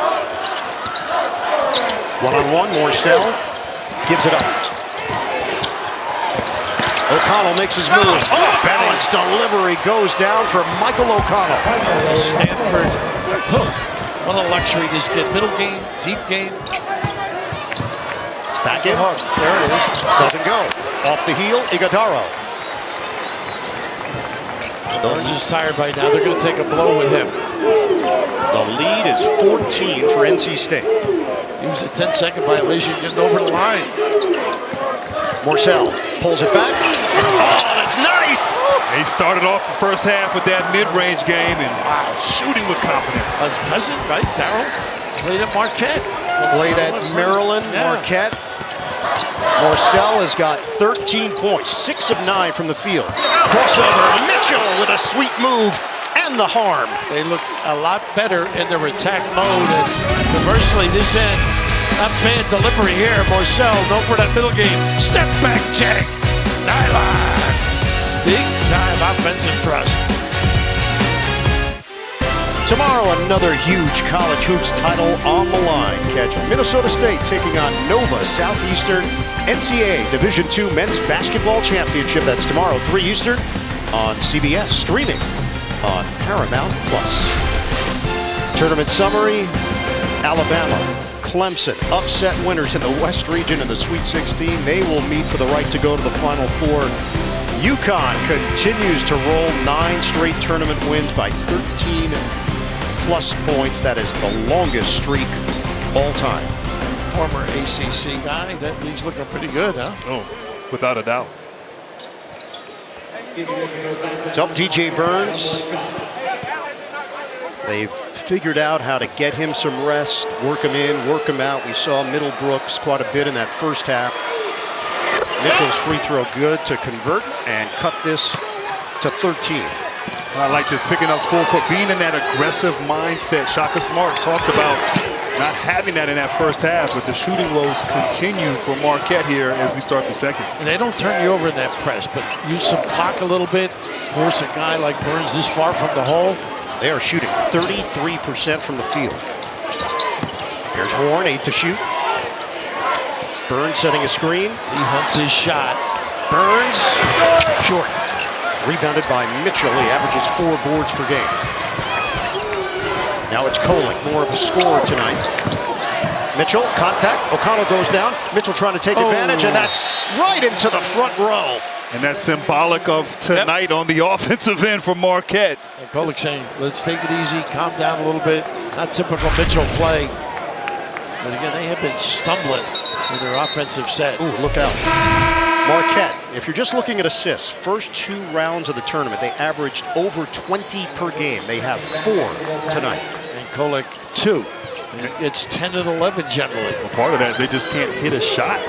One-on-one, Morcell gives it up. O'Connell makes his move. Oh, balance delivery goes down for Michael O'Connell. Stanford, what a luxury this kid. Middle game, deep game. Back in. There it is. Doesn't go. Off the heel, Iguodaro. Burns is tired by now. They're going to take a blow with him. The lead is 14 for NC State. He was a 10-second violation getting over the line. Morcell pulls it back. Oh, that's nice! They started off the first half with that mid-range game and shooting with confidence. His cousin, right, Darryl, played at Marquette. Played at Maryland, Marquette. Morcell has got 13 points, 6 of 9 from the field. Crossover, Mitchell with a sweet move and the harm. They look a lot better in their attack mode, and conversely, this end, not bad delivery here. Morcell, known for that middle game. Step back check. Nylon. Big time offensive thrust. Tomorrow, another huge college hoops title on the line. Catch Minnesota State taking on Nova Southeastern NCAA Division II Men's Basketball Championship. That's tomorrow, 3 Eastern on CBS, streaming on Paramount+. Tournament summary, Alabama, Clemson, upset winners in the West region in the Sweet 16. They will meet for the right to go to the Final Four. UConn continues to roll 9 straight tournament wins by 13+ points. That is the longest streak all time. Former ACC guy, that league's looking pretty good, huh? Oh, without a doubt. It's up DJ Burns. They've figured out how to get him some rest, work him in, work him out. We saw Middlebrooks quite a bit in that first half. Mitchell's free throw good to convert and cut this to 13. I like this, picking up full court, being in that aggressive mindset. Shaka Smart talked about not having that in that first half, but the shooting woes continue for Marquette here as we start the second. And they don't turn you over in that press, but use some clock a little bit, force a guy like Burns this far from the hole. They are shooting 33% from the field. Here's Horn, 8 to shoot. Burns setting a screen. He hunts his shot. Burns, short. Rebounded by Mitchell. He averages 4 boards per game. Now it's Kolek, more of a scorer tonight. Mitchell, contact. O'Connell goes down. Mitchell trying to take advantage, and that's right into the front row. And that's symbolic of tonight on the offensive end for Marquette. And Kolek saying, let's take it easy, calm down a little bit. Not typical Mitchell play. But again, they have been stumbling in their offensive set. Ooh, look out. Marquette, if you're just looking at assists, first 2 rounds of the tournament, they averaged over 20 per game. They have 4 tonight. And Kolek 2. And it's 10 and 11 generally. Well, part of that, they just can't hit a shot.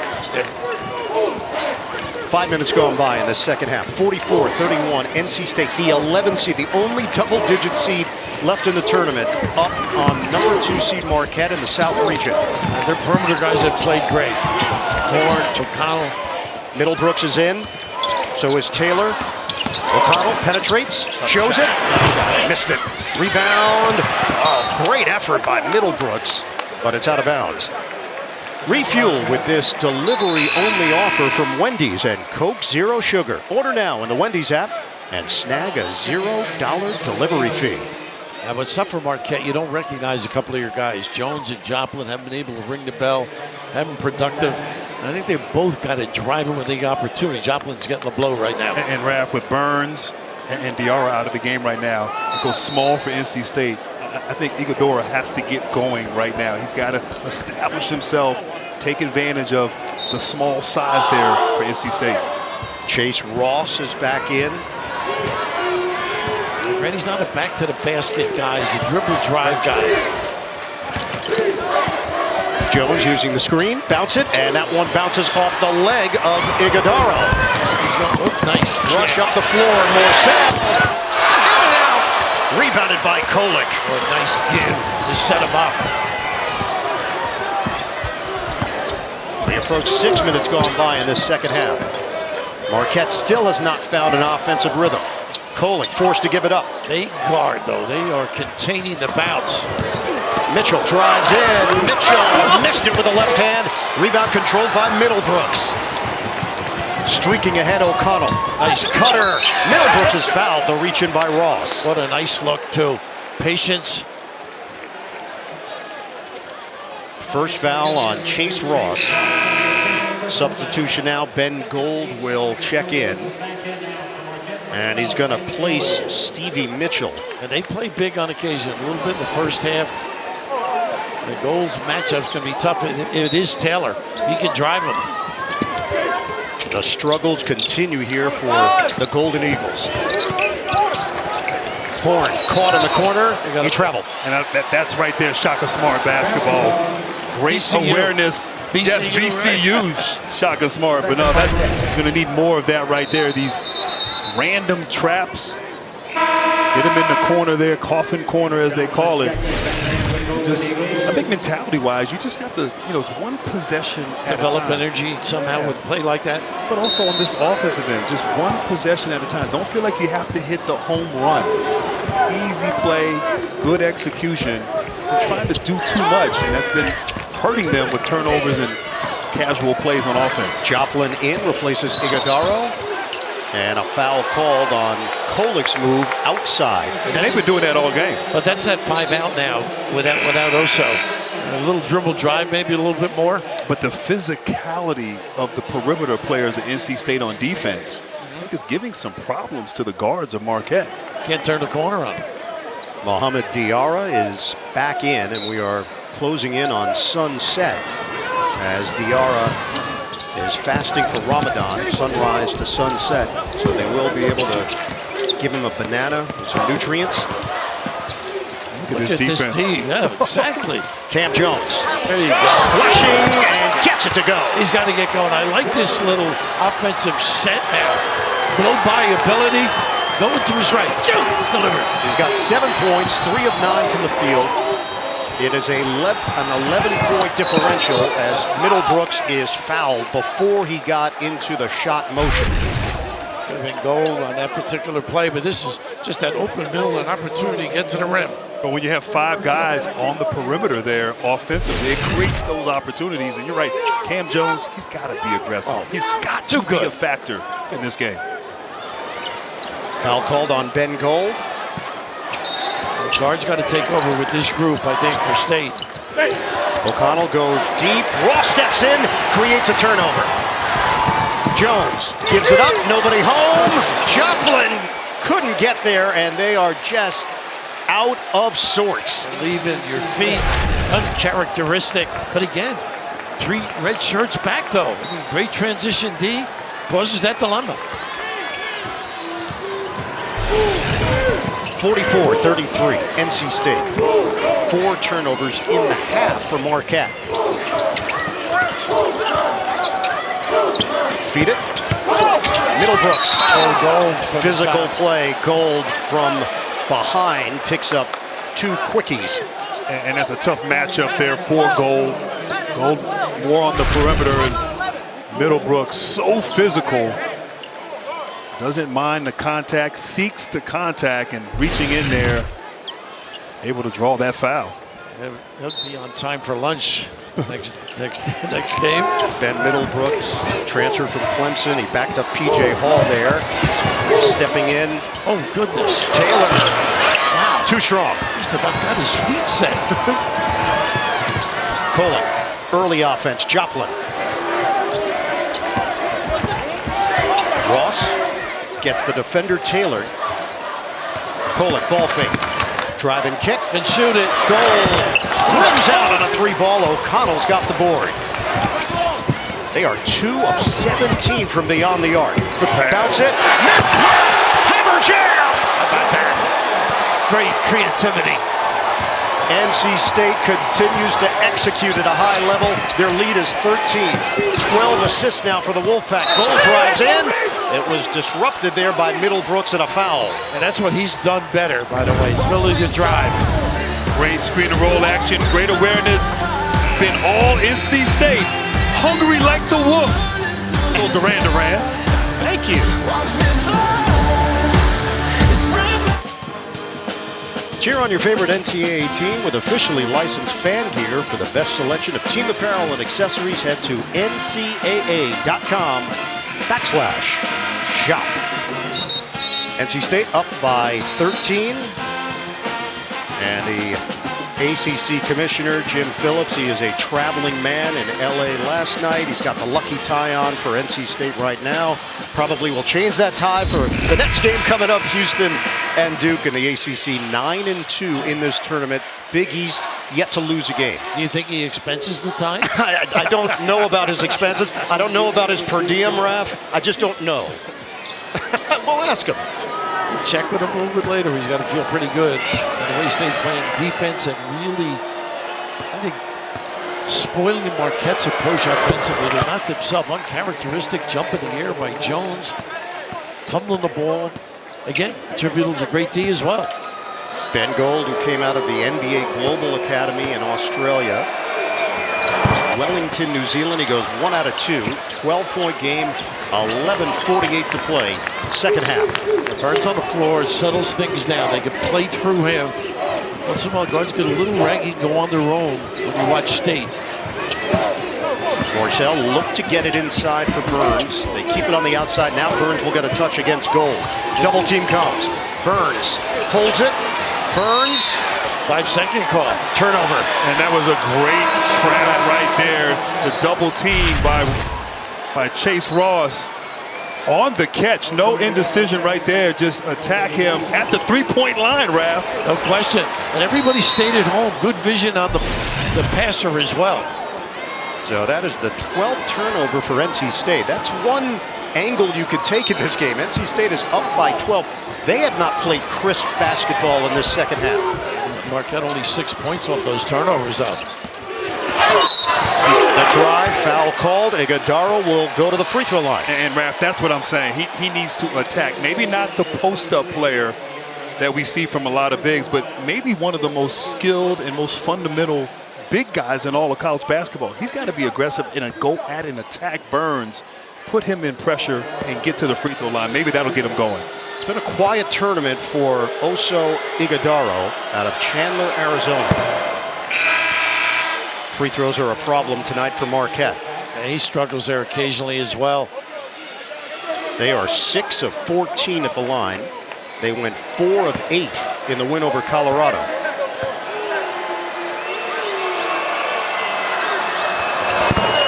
5 minutes gone by in the second half. 44-31, NC State, the 11 seed, the only double-digit seed left in the tournament, up on number 2 seed Marquette in the South region. And their perimeter guys have played great. Horn, O'Connell. Middlebrooks is in, so is Taylor. O'Connell penetrates, shows it, missed it. Rebound, oh, great effort by Middlebrooks, but it's out of bounds. Refuel with this delivery-only offer from Wendy's and Coke Zero Sugar. Order now in the Wendy's app and snag a $0 delivery fee. Now, what's tough for Marquette, you don't recognize a couple of your guys. Jones and Joplin haven't been able to ring the bell, haven't been productive. I think they've both got to drive it when they get opportunity. Joplin's getting the blow right now. And Raph, with Burns and Diarra out of the game right now, it goes small for NC State. I think Iguodala has to get going right now. He's got to establish himself, take advantage of the small size there for NC State. Chase Ross is back in. Randy's not a back-to-the-basket guy. He's a dribble drive guy. Jones using the screen, bounce it, and that one bounces off the leg of Iguodala. He's going, nice rush up the floor, Morcell. In and out. Rebounded by Kolek. Oh, nice give to set him up. They approach 6 minutes gone by in this second half. Marquette still has not found an offensive rhythm. Kolek forced to give it up. They guard, though. They are containing the bounce. Mitchell drives in. Mitchell missed it with the left hand. Rebound controlled by Middlebrooks. Streaking ahead, O'Connell. Nice cutter. Middlebrooks is fouled. The reach in by Ross. What a nice look, too. Patience. First foul on Chase Ross. Substitution now. Ben Gold will check in. And he's going to place Stevie Mitchell. And they play big on occasion. A little bit in the first half. The Gold's matchup's going to be tough. It is Taylor. He can drive him. The struggles continue here for the Golden Eagles. Horn caught in the corner. He traveled. And that's right there, Shaka Smart basketball. Great VCU. Awareness. Yes, VCU's Shaka Smart. But no, that's going to need more of that right there. These random traps. Get him in the corner there, coffin corner as they call it. Just, I think mentality-wise, you just have to, it's one possession at Develop a time. energy somehow with play like that. But also on this offensive end, just one possession at a time. Don't feel like you have to hit the home run. Easy play, good execution. They're trying to do too much, and that's been hurting them with turnovers and casual plays on offense. Joplin in replaces Ighodaro. And a foul called on Kolek's move outside. And they've been doing that all game. But that's that 5 out now without Oso. A little dribble drive, maybe a little bit more. But the physicality of the perimeter players at NC State on defense, I think is giving some problems to the guards of Marquette. Can't turn the corner on him. Mohamed Diarra is back in, and we are closing in on sunset as Diarra is fasting for Ramadan, sunrise to sunset, so they will be able to give him a banana and some nutrients. Look at this defense. This team. Yeah, exactly. Cam Jones. There you go. Slashing and gets it to go. He's got to get going. I like this little offensive set now. Blow-by ability. Going to his right. Jones delivered. He's got 7 points, 3 of 9 from the field. It is an 11-point differential as Middlebrooks is fouled before he got into the shot motion. Could have been goal on that particular play, but this is just that open middle, an opportunity to get to the rim. But when you have 5 guys on the perimeter there offensively, it creates those opportunities. And you're right, Cam Jones, he's got to be aggressive. Oh, he's got to be a factor in this game. Foul called on Ben Gold. The guard's got to take over with this group, I think, for State. O'Connell goes deep. Ross steps in, creates a turnover. Jones gives it up, nobody home. Joplin couldn't get there, and they are just out of sorts. Leaving your feet, uncharacteristic. But again, 3 red shirts back, though. I mean, great transition D causes that dilemma. 44-33, NC State. 4 turnovers in the half for Marquette. Feed it. Middlebrooks. Gold. Physical play. Gold from behind picks up 2 quickies. And that's a tough matchup there for Gold. Gold more on the perimeter, and Middlebrooks so physical. Doesn't mind the contact, seeks the contact, and reaching in there, able to draw that foul. He'll be on time for lunch next game. Ben Middlebrooks transferred from Clemson. He backed up P.J. Hall there. Stepping in. Oh, goodness. Taylor. Wow. Too strong. Just about got his feet set. Kolek. Early offense. Joplin. Ross gets the defender Taylor. Kolek ball fake. Drive and kick. And shoot it. Goal. Rims out on a 3-ball. O'Connell's got the board. They are 2 of 17 from beyond the arc. Bounce it. Mid-box. Hammer jam. How about that? Great creativity. NC State continues to execute at a high level. Their lead is 13. 12 assists now for the Wolfpack. Gold drives in. It was disrupted there by Middlebrooks and a foul. And that's what he's done better, by the way. Ability to drive. Great screen and roll action, great awareness. Been all NC State. Hungry like the wolf. Little Duran. Thank you. Cheer on your favorite NCAA team with officially licensed fan gear. For the best selection of team apparel and accessories, head to ncaa.com/shop. NC State up by 13. And the ACC Commissioner Jim Phillips. He is a traveling man in LA last night. He's got the lucky tie on for NC State right now. Probably will change that tie for the next game coming up, Houston and Duke in the ACC. 9-2 in this tournament. Big East yet to lose a game. Do you think he expenses the tie? I don't know about his expenses. I don't know about his per diem, Raf. I just don't know. We'll ask him. Check with him a little bit later. He's got to feel pretty good. And the way State's playing defense and really, I think, spoiling Marquette's approach offensively. They knocked themselves uncharacteristic jump in the air by Jones. Fumbling the ball. Again, attributable to great D as well. Ben Gold, who came out of the NBA Global Academy in Australia. Wellington, New Zealand. He goes 1 out of 2. 12-point game. 11:48 to play. Second half. Burns on the floor, settles things down. They can play through him. Once in a while, guards get a little raggy and go on their own when you watch State. Morcell looked to get it inside for Burns. They keep it on the outside. Now Burns will get a touch against Gold. Double team comes. Burns holds it. Burns. 5-second call. Turnover. And that was a great trap right there. The double team by Chase Ross. On the catch, no indecision right there. Just attack him at the three-point line, Raph. No question. And everybody stayed at home. Good vision on the passer as well. So that is the 12th turnover for NC State. That's one angle you could take in this game. NC State is up by 12. They have not played crisp basketball in this second half. Marquette only 6 points off those turnovers up. The drive, foul called. Iguodaro will go to the free throw line. And Raph, that's what I'm saying. He needs to attack. Maybe not the post-up player that we see from a lot of bigs, but maybe one of the most skilled and most fundamental big guys in all of college basketball. He's got to be aggressive and go at and attack Burns, put him in pressure, and get to the free throw line. Maybe that'll get him going. It's been a quiet tournament for Oso Iguodaro out of Chandler, Arizona. Free throws are a problem tonight for Marquette. And he struggles there occasionally as well. They are 6 of 14 at the line. They went 4 of 8 in the win over Colorado.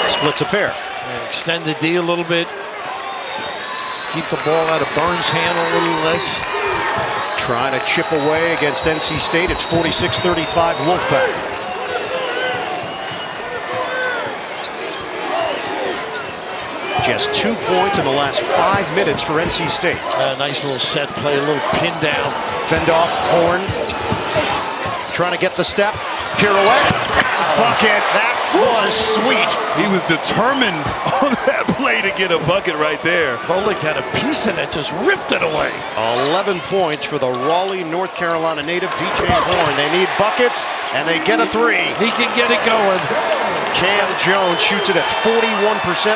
Splits a pair. And extend the D a little bit. Keep the ball out of Burns' hand a little less. Trying to chip away against NC State. It's 46-35 Wolfpack. Just 2 points in the last 5 minutes for NC State. Nice little set play, a little pin down. Fend off, Horn. Trying to get the step. Pirouette. Bucket. That was sweet. He was determined on that play to get a bucket right there. Kolek had a piece in it, just ripped it away. 11 points for the Raleigh, North Carolina native, DJ Horn. They need buckets, and they get a 3. He can get it going. Cam Jones shoots it at 41%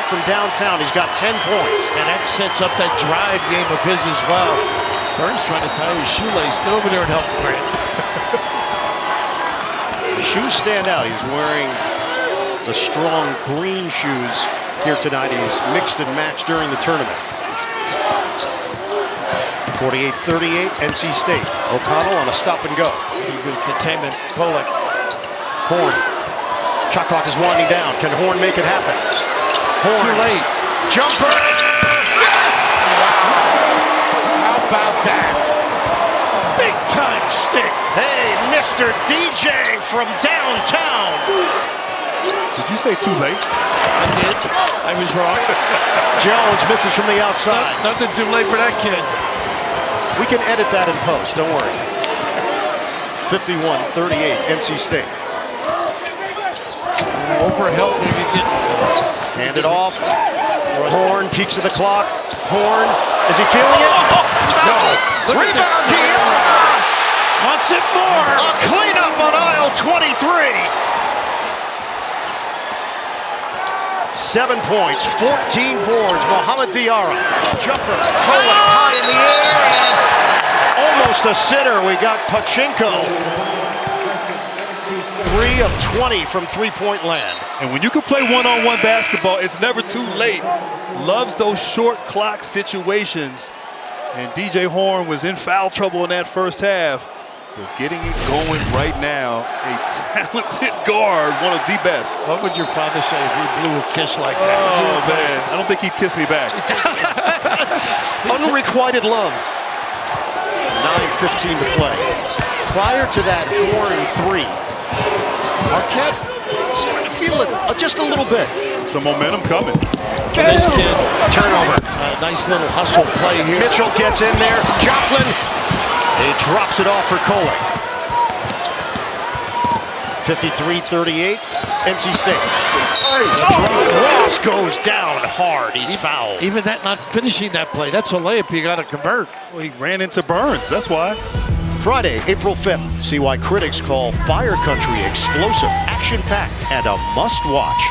from downtown. He's got 10 points. And that sets up that drive game of his as well. Burns trying to tie his shoelace. Get over there and help Grant. The shoes stand out. He's wearing the strong green shoes here tonight. He's mixed and matched during the tournament. 48-38, NC State. O'Connell on a stop and go. Pretty good containment. Kolek. Horn. Shot clock is winding down. Can Horn make it happen? Horn. Too late. Jumper. Yes! How about that? Big time stick. Hey, Mr. DJ from downtown. Did you say too late? I did. I was wrong. Jones misses from the outside. Nothing too late for that kid. We can edit that in post. Don't worry. 51-38, NC State. Over help when you get. Hand it off. Horn peeks at the clock. Horn, is he feeling it? No. Rebound here. Wants it more. A cleanup on aisle 23. 7 points, 14 boards. Mohamed Diarra. Jumper. Kolek high in the air. And almost a sitter. We got Pachinko. 3 of 20 from three-point land. And when you can play one-on-one basketball, it's never too late. Loves those short clock situations. And DJ Horn was in foul trouble in that first half. is getting it going right now. A talented guard, one of the best. What would your father say if he blew a kiss like that? Oh, man. I don't think he'd kiss me back. Unrequited love. 9:15 to play. Prior to that Horn 3, Marquette starting to feel it just a little bit. Some momentum coming. For this kid, Turnover. nice little hustle play here. Mitchell gets in there. Joplin, he drops it off for Kolek. 53-38, NC State. Ross goes down hard. He's fouled. Even that not finishing that play, that's a layup you got to convert. Well, he ran into Burns. That's why. Friday, April 5th. See why critics call Fire Country explosive, action-packed, and a must-watch.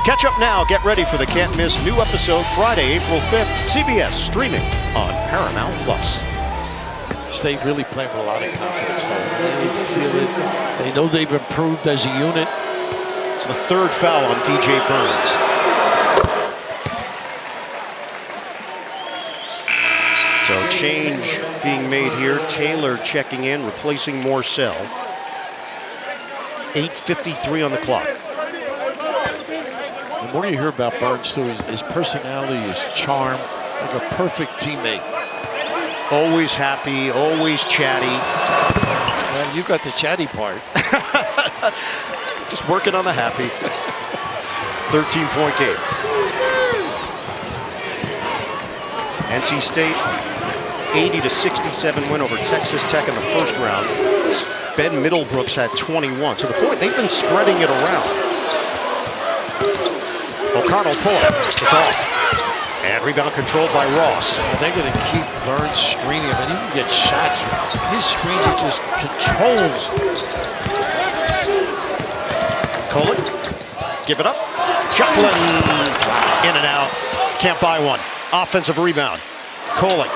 Catch up now. Get ready for the can't-miss new episode Friday, April 5th. CBS streaming on Paramount+. State really playing with a lot of confidence, though. They feel it. They know they've improved as a unit. It's the third foul on DJ Burns. So change being made here. Taylor checking in, replacing Morcell. 8:53 on the clock. The more you hear about Burns, too, his personality, his charm, like a perfect teammate. Always happy, always chatty. Well, you got the chatty part. Just working on the happy. 13-point game. NC State, 80-67 win over Texas Tech in the first round. Ben Middlebrooks had 21. To the point, they've been spreading it around. O'Connell pull it. It's off. And rebound controlled by Ross. They're going to keep Burns screening him, and he can get shots. His screens are just controls. Kolek, give it up. Joplin, in and out. Can't buy one. Offensive rebound. Kolek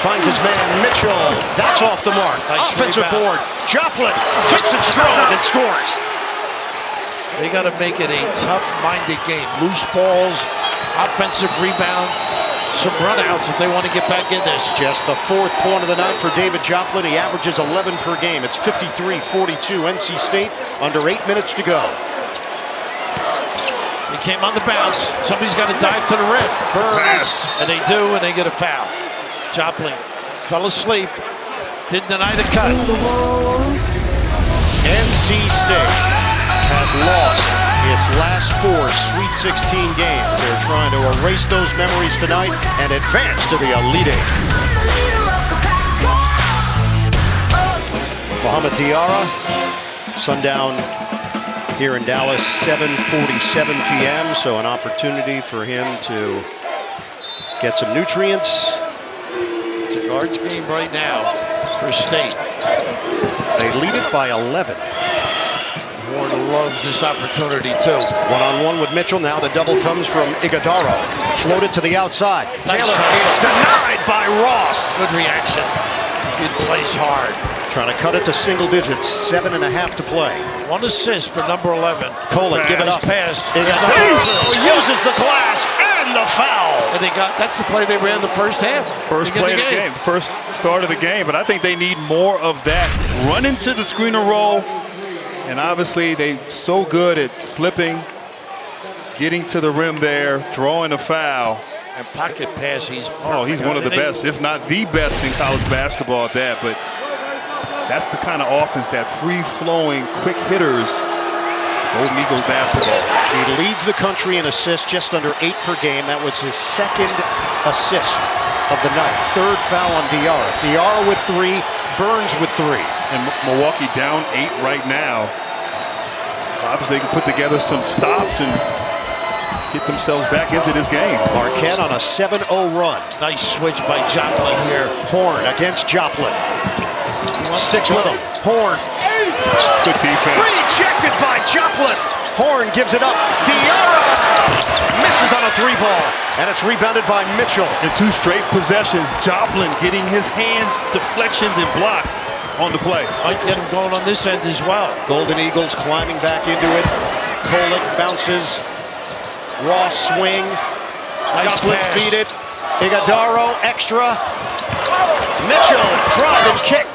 finds his man Mitchell. That's off the mark. Nice Offensive rebound. board. Joplin takes it strong and scores. They got to make it a tough-minded game. Loose balls, offensive rebound, some runouts if they want to get back in this. Just the fourth point of the night for David Joplin. He averages 11 per game. It's 53-42 NC State, under 8 minutes to go. They came on the bounce. Somebody's got to dive to the rim. Burns. And they do, and they get a foul. Joplin fell asleep. Didn't deny the cut. NC State has lost its last 4 Sweet 16 games. They're trying to erase those memories tonight and advance to the Elite Eight. Mohamed Diarra, sundown here in Dallas, 7:47 p.m. So an opportunity for him to get some nutrients. It's a guards game right now for State. They lead it by 11. Warren loves this opportunity, too. One-on-one with Mitchell. Now the double comes from Iguodaro. Floated to the outside. Nice Taylor, hustle. it's denied by Ross. Good reaction. Kid plays hard. Trying to cut it to single digits. 7.5 to play. 1 assist for number 11. Kolek, give it up. Pass. Iguodaro uses the glass and the foul. And that's the play they ran the first half. First play of the game. First start of the game. But I think they need more of that. Run into the screen and roll. And obviously, they're so good at slipping, getting to the rim there, drawing a foul. And pocket pass, he's one of the best, if not the best in college basketball at that. But that's the kind of offense, that free-flowing, quick hitters, Golden Eagles basketball. He leads the country in assists, just under 8 per game. That was his second assist of the night. Third foul on Diarra. Diarra with 3, Burns with 3. And Milwaukee down 8 right now. Obviously, they can put together some stops and get themselves back into this game. Marquette on a 7-0 run. Nice switch by Joplin here. Horn against Joplin. Sticks with him. Horn. Good defense. Rejected by Joplin. Horn gives it up. Diarra misses on a 3-ball. And it's rebounded by Mitchell. In 2 straight possessions, Joplin getting his hands, deflections, and blocks on the play. Might get him going on this end as well. Golden Eagles climbing back into it. Kolek bounces. Ross swing. Nice Joplin pass. feed it. Iguodaro extra. Mitchell drive and kick.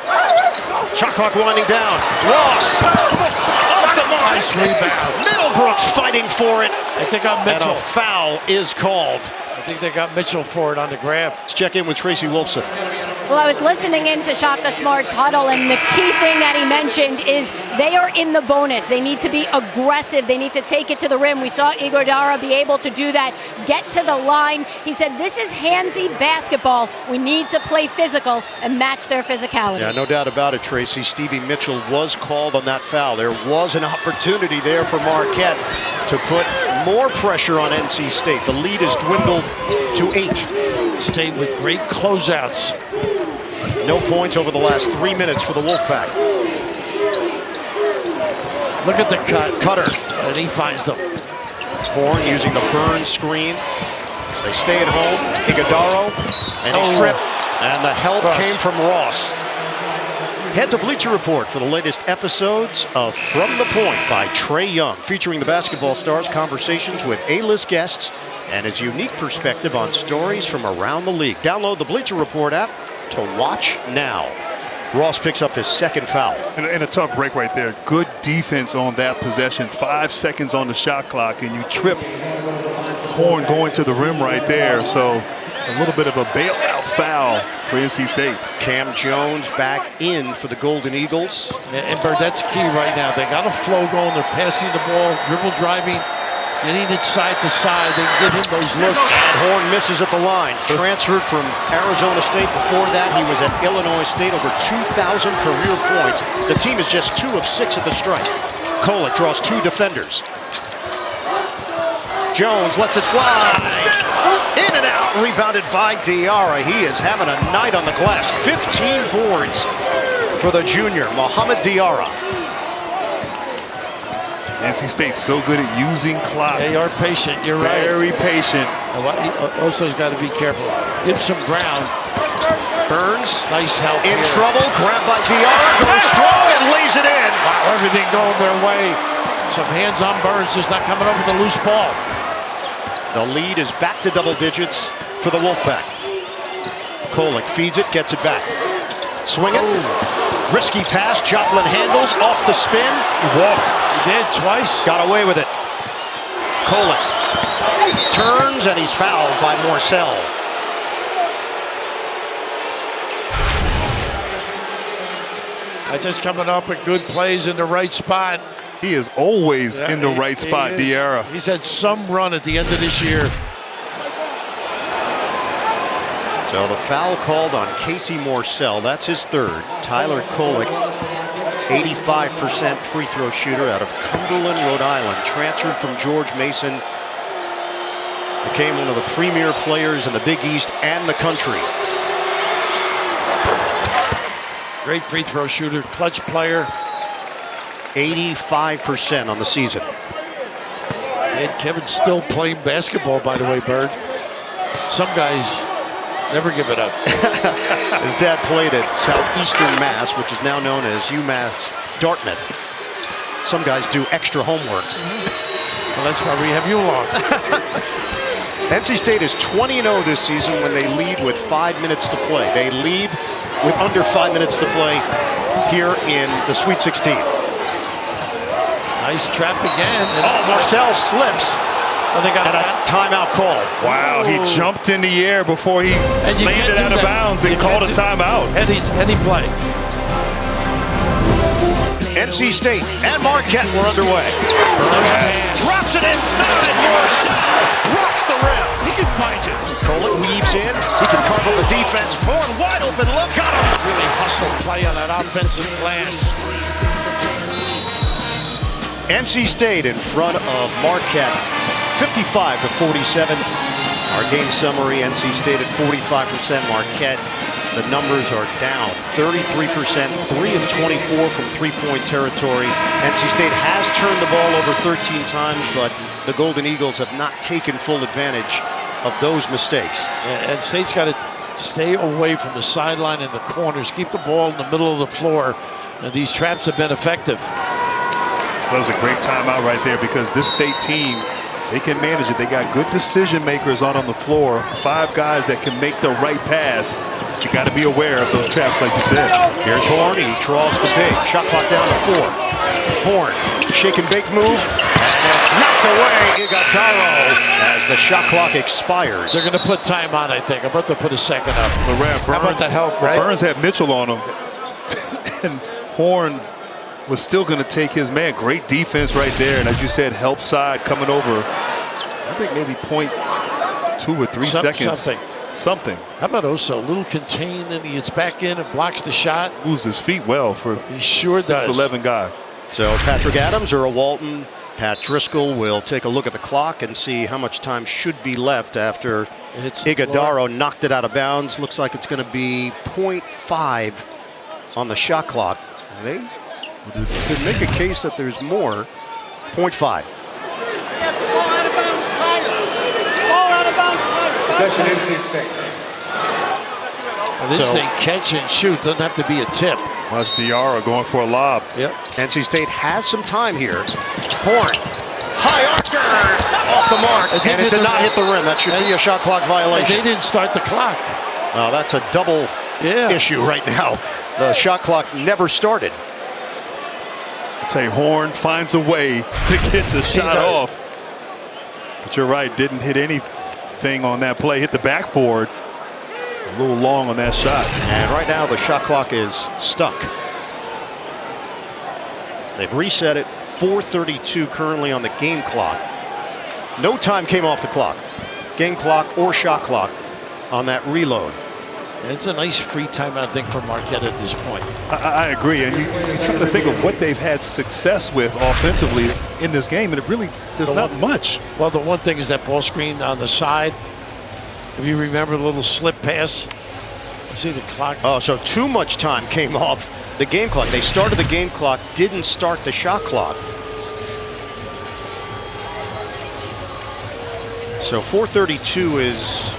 Shot clock winding down. Ross off the mark. Nice rebound. Middlebrooks fighting for it. I think I'm And Mitchell. a foul is called. I think they got Mitchell for it on the grab. Let's check in with Tracy Wolfson. Well, I was listening into Shaka Smart's huddle, and the key thing that he mentioned is they are in the bonus. They need to be aggressive. They need to take it to the rim. We saw Iguodala be able to do that, get to the line. He said, this is handsy basketball. We need to play physical and match their physicality. Yeah, no doubt about it, Tracy. Stevie Mitchell was called on that foul. There was an opportunity there for Marquette to put more pressure on NC State. The lead has dwindled to 8. State with great closeouts. No points over the last 3 minutes for the Wolfpack. Look at the cut. Cutter. And he finds them. Horn using the burn screen. They stay at home. Iguodala, and he stripped. And the help came from Ross. Head to Bleacher Report for the latest episodes of From the Point by Trey Young, featuring the basketball stars' conversations with A-list guests and his unique perspective on stories from around the league. Download the Bleacher Report app to watch now. Ross picks up his second foul. And a tough break right there. Good defense on that possession. 5 seconds on the shot clock, and you trip Horn going to the rim right there. So a little bit of a bailout foul for NC State. Cam Jones back in for the Golden Eagles. And Bird, that's key right now. They got a flow going. They're passing the ball, dribble driving, getting it side to side. They give him those looks. And Horn misses at the line. Transferred from Arizona State. Before that, he was at Illinois State. Over 2,000 career points. The team is just 2 of 6 at the stripe. Kolek draws 2 defenders. Jones lets it fly. In and out. Rebounded by Diarra. He is having a night on the glass. 15 boards for the junior, Mohamed Diarra. NC State's so good at using clock. They are patient. You're right. Very patient. Oso's got to be careful. Give some ground. Burns. Nice help In here. trouble. Grabbed by Diarra. Goes strong and lays it in. Wow, everything going their way. Some hands on Burns, just not coming up with a loose ball. The lead is back to double digits for the Wolfpack. Kolek feeds it, gets it back. Swing it. Risky pass. Joplin handles off the spin. He walked. He did twice. Got away with it. Kolek turns and he's fouled by Morcell. Just coming up with good plays in the right spot. He is always in the right spot, Diarra. He's had some run at the end of this year. So the foul called on Casey Morcell. That's his third. Tyler Kolek, 85% free throw shooter out of Cumberland, Rhode Island. Transferred from George Mason. Became one of the premier players in the Big East and the country. Great free throw shooter, clutch player. 85% on the season. And Kevin's still playing basketball, by the way, Bird. Some guys never give it up. His dad played at Southeastern Mass, which is now known as UMass Dartmouth. Some guys do extra homework. Well, that's why we have you along. NC State is 20-0 this season when they lead with 5 minutes to play. They lead with under 5 minutes to play here in the Sweet 16. Nice trap again. Oh, Morcell slips. Oh, they got and a timeout call. Wow, he jumped in the air before he landed out of bounds and called a timeout. Heady play. NC State and Marquette were underway. Drops it inside. Morcell rocks the rim. He can find it. Kolek weaves in. He can cover the defense. Horn wide open look. Got him. Really hustle play on that offensive glass. NC State in front of Marquette, 55-47. Our game summary, NC State at 45%. Marquette, the numbers are down. 33%, 3 of 24 from three-point territory. NC State has turned the ball over 13 times, but the Golden Eagles have not taken full advantage of those mistakes. And State's got to stay away from the sideline and the corners. Keep the ball in the middle of the floor. And these traps have been effective. That was a great timeout right there because this State team, they can manage it. They got good decision makers on the floor. 5 guys that can make the right pass. But you got to be aware of those traps, like you said. Here's Horn. He draws the big. Shot clock down to 4. Horn, shake and bake move. And it's knocked away. Iguodaro as the shot clock expires. They're going to put time on, I think. I'm about to put a second up. How about the help, right? Burns had Mitchell on him. And Horn was still going to take his man. Great defense right there. And as you said, help side coming over. I think maybe 0.2 or 3 seconds. Something. How about Oso? A little contained, and he gets back in and blocks the shot. Moves his feet well for he sure does. 6'11" guy. So Patrick Adams or a Walton. Pat Driscoll will take a look at the clock and see how much time should be left after Iguodaro knocked it out of bounds. Looks like it's going to be 0.5 on the shot clock. They could make a case that there's more. 0.5. Possession NC State. This thing catch and shoot doesn't have to be a tip. That's Diarra going for a lob. Yep. NC State has some time here. Horn, high archer, off the mark, and it did not hit the rim. That should be a shot clock violation. They didn't start the clock. That's a double issue right now. The shot clock never started. I tell you, Horn finds a way to get the shot off. But you're right, didn't hit anything on that play. Hit the backboard. A little long on that shot. And right now the shot clock is stuck. They've reset it. 4:32 currently on the game clock. No time came off the clock. Game clock or shot clock on that reload. And it's a nice free timeout, I think, for Marquette at this point. I agree. And you try to think of what they've had success with offensively in this game, and it really, there's not much. Well, the one thing is that ball screen on the side. If you remember the little slip pass, you see the clock. Oh, so too much time came off the game clock. They started the game clock, didn't start the shot clock. So 4:32 is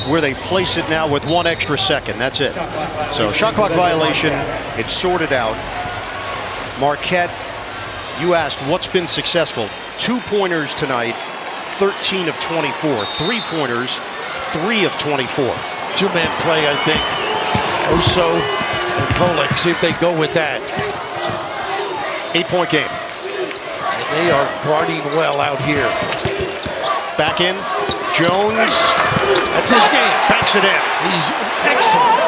where they place it now with 1 extra second. That's it. So shot clock violation. It's sorted out. Marquette, you asked what's been successful. 2-pointers tonight. 13 of 24. 3-pointers, 3 of 24. Two-man play, I think. Oso and Kolek, see if they go with that. 8-point game. And they are guarding well out here. Back in, Jones. That's his game. Banks it in. He's excellent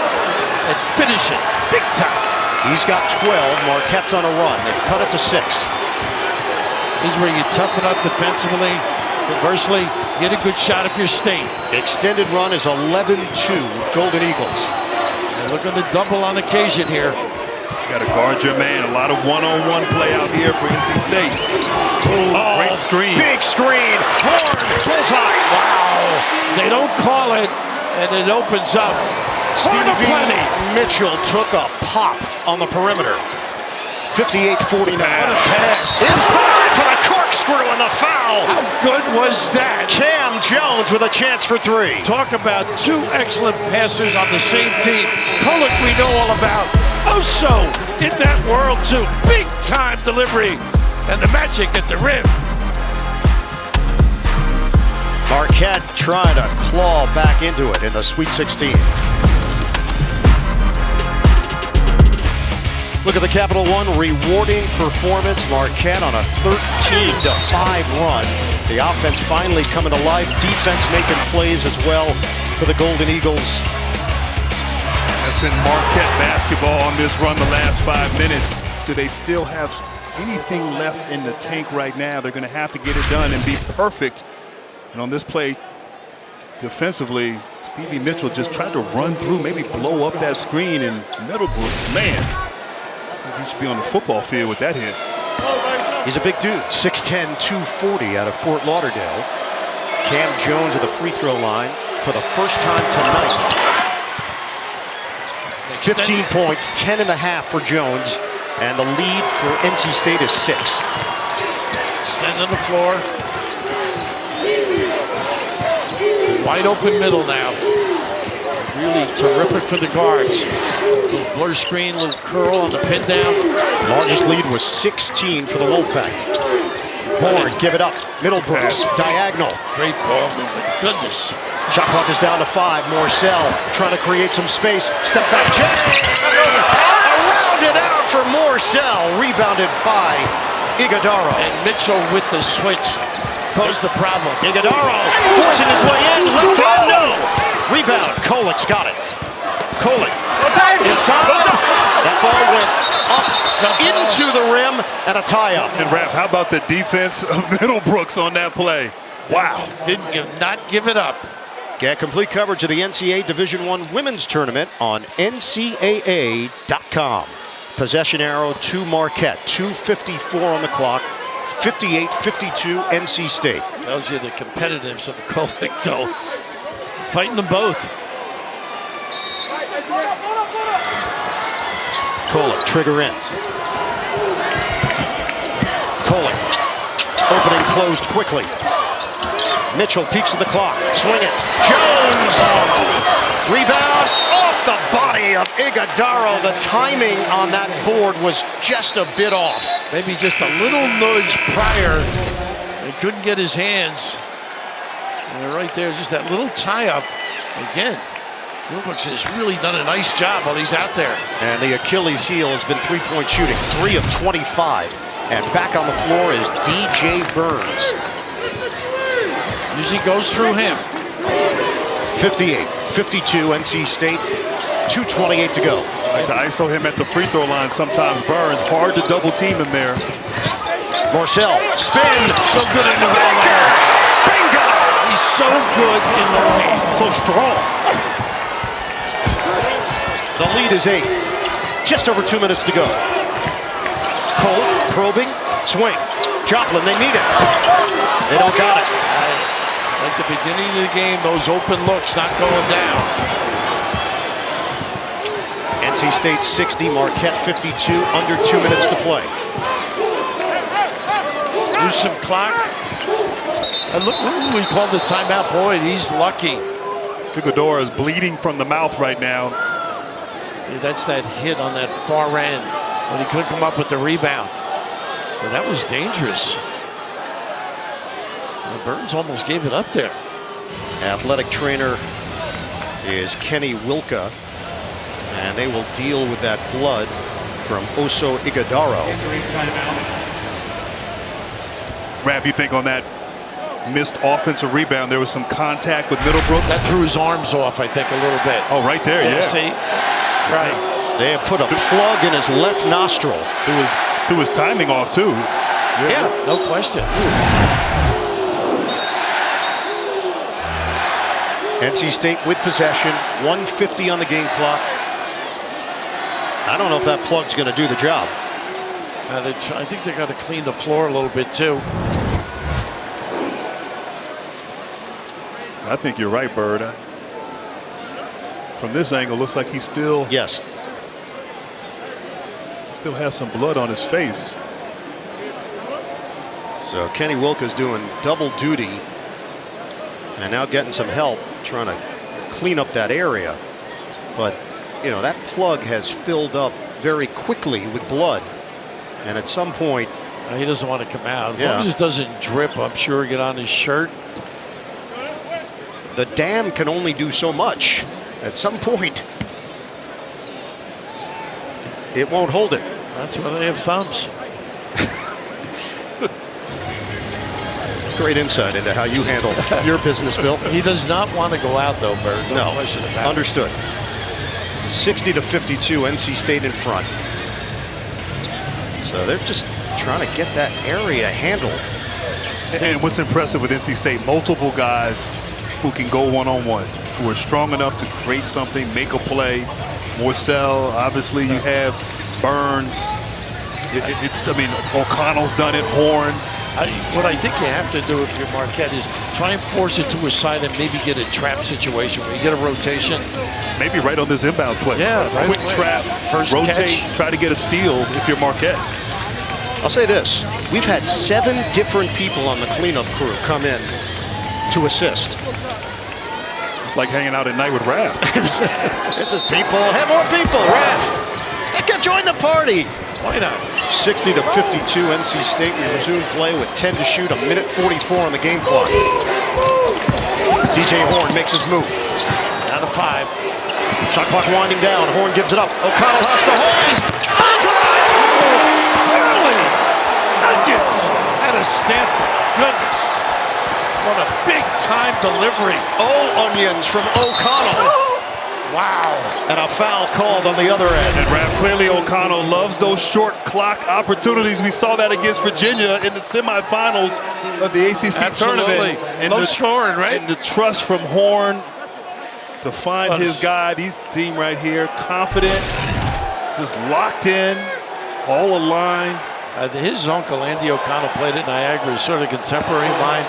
at finishing, big time. He's got 12. Marquette's on a run. They've cut it to 6. This is where you toughen up defensively. Conversely, get a good shot if you're State. Extended run is 11-2 Golden Eagles. And look at the double on occasion here. Got to guard your man. A lot of one-on-one play out here for NC State. Oh, great screen. Big screen. Horn, bullseye. Wow. They don't call it, and it opens up. Stevie Mitchell took a pop on the perimeter. 58-49. Inside for the corkscrew and the foul. How good was that? Cam Jones with a chance for 3. Talk about 2 excellent passers on the same team. Kolek we know all about. Oso in that world too. Big time delivery. And the magic at the rim. Marquette trying to claw back into it in the Sweet 16. Look at the Capital One rewarding performance. Marquette on a 13-5 run. The offense finally coming to life. Defense making plays as well for the Golden Eagles. That's been Marquette basketball on this run the last 5 minutes. Do they still have anything left in the tank right now? They're going to have to get it done and be perfect. And on this play, defensively, Stevie Mitchell just tried to run through, maybe blow up that screen, and Middlebrooks, man, he should be on the football field with that hit. He's a big dude, 6'10", 240 out of Fort Lauderdale. Cam Jones at the free throw line for the first time tonight. 15 points, 10 and a half for Jones, and the lead for NC State is 6. Stand on the floor. Wide open middle now. Really terrific for the guards. Little blur screen, little curl on the pin down. Largest lead was 16 for the Wolfpack. Bourne, give it up. Middlebrooks, diagonal. Great ball movement. Goodness. Shot clock is down to 5. Morcell trying to create some space. Step back, jam. Around it out for Morcell. Rebounded by Iguodaro. And Mitchell with the switch. Posed the problem. Iguodaro forcing his way in. Left hand, no. Rebound. Kolek's got it. Kolek inside. That ball went up into the rim and a tie-up. And Raph, how about the defense of Middlebrooks on that play? Wow. Not give it up. Get complete coverage of the NCAA Division I Women's Tournament on NCAA.com. Possession arrow to Marquette. 2:54 on the clock. 58-52 NC State. Tells you the competitiveness of Kolek, though. Fighting them both. Kolek, trigger in. Kolek, opening closed quickly. Mitchell peeks at the clock, swing it. Jones, rebound off the body of Iguodaro. The timing on that board was just a bit off. Maybe just a little nudge prior. He couldn't get his hands. And right there, just that little tie-up. Again, Wolfpack has really done a nice job while he's out there. And the Achilles heel has been three-point shooting, 3 of 25. And back on the floor is DJ Burns. Usually goes through him. 58-52 NC State, 2:28 to go. Like to ISO him at the free throw line sometimes. Burns, hard to double team him there. Morcell, spin, So good in the lane. bingo! He's so good in the lane. So strong. The lead is 8. Just over 2 minutes to go. Cole probing, swing. Joplin, they need it. They don't got it. Like the beginning of the game, those open looks not going down. NC State 60, Marquette 52, under 2 minutes to play. Use some clock. And look, ooh, we called the timeout. Boy, he's lucky. Iguodaro is bleeding from the mouth right now. Yeah, that's that hit on that far end when he couldn't come up with the rebound. But that was dangerous. Burns almost gave it up there. Athletic trainer is Kenny Wilka, and they will deal with that blood from Oso Iguodaro. Raph, you think on that missed offensive rebound, there was some contact with Middlebrooks? That threw his arms off, I think, a little bit. Oh, right there, yeah. See? Right. They have put a plug in his left nostril. Threw his timing off, too. Yeah, no question. NC State with possession, 1:50 on the game clock. I don't know if that plug's going to do the job. I think they got to clean the floor a little bit, too. I think you're right, Bird. From this angle, looks like he's still Yes. still has some blood on his face. So Kenny Wilka's doing double duty and now getting some help trying to clean up that area. But, you know, that plug has filled up very quickly with blood. And at some point, He doesn't want to come out. As Yeah. long as it doesn't drip, I'm sure, get on his shirt. the dam can only do so much. At some point, it won't hold it. That's why they have thumbs. It's great insight into how you handle your business, Bill. He does not want to go out, though, Bird. No, question about it. understood. 60-52, NC State in front. So they're just trying to get that area handled. And what's impressive with NC State, multiple guys who can go one-on-one, who are strong enough to create something, make a play. Morcell, obviously you have Burns. I mean, O'Connell's done it, Horn. What I think you have to do if you're Marquette is try and force it to his side and maybe get a trap situation where you get a rotation. Maybe right on this inbounds play. Yeah, right Quick away. trap, First rotate, catch. try to get a steal if you're Marquette. I'll say this. We've had 7 different people on the cleanup crew come in to assist. It's like hanging out at night with Raph. It's just people. Have more people, Raph. Join the party. Why not? 60-52, NC State will resume play with 10 to shoot, 1:44 on the game clock. DJ Horn makes his move. Down to 5. Shot clock winding down. Horn gives it up. O'Connell has to hoist. Early nuggets out of Stanford. Goodness. What a big-time delivery. Oh, onions from O'Connell. Wow. And a foul called on the other end. And Raph, clearly O'Connell loves those short clock opportunities. We saw that against Virginia in the semifinals of the ACC tournament. And low scoring, right? And the trust from Horn to find his guy. These team right here, confident, just locked in, all aligned. His uncle, Andy O'Connell, played at Niagara, sort of contemporary of mine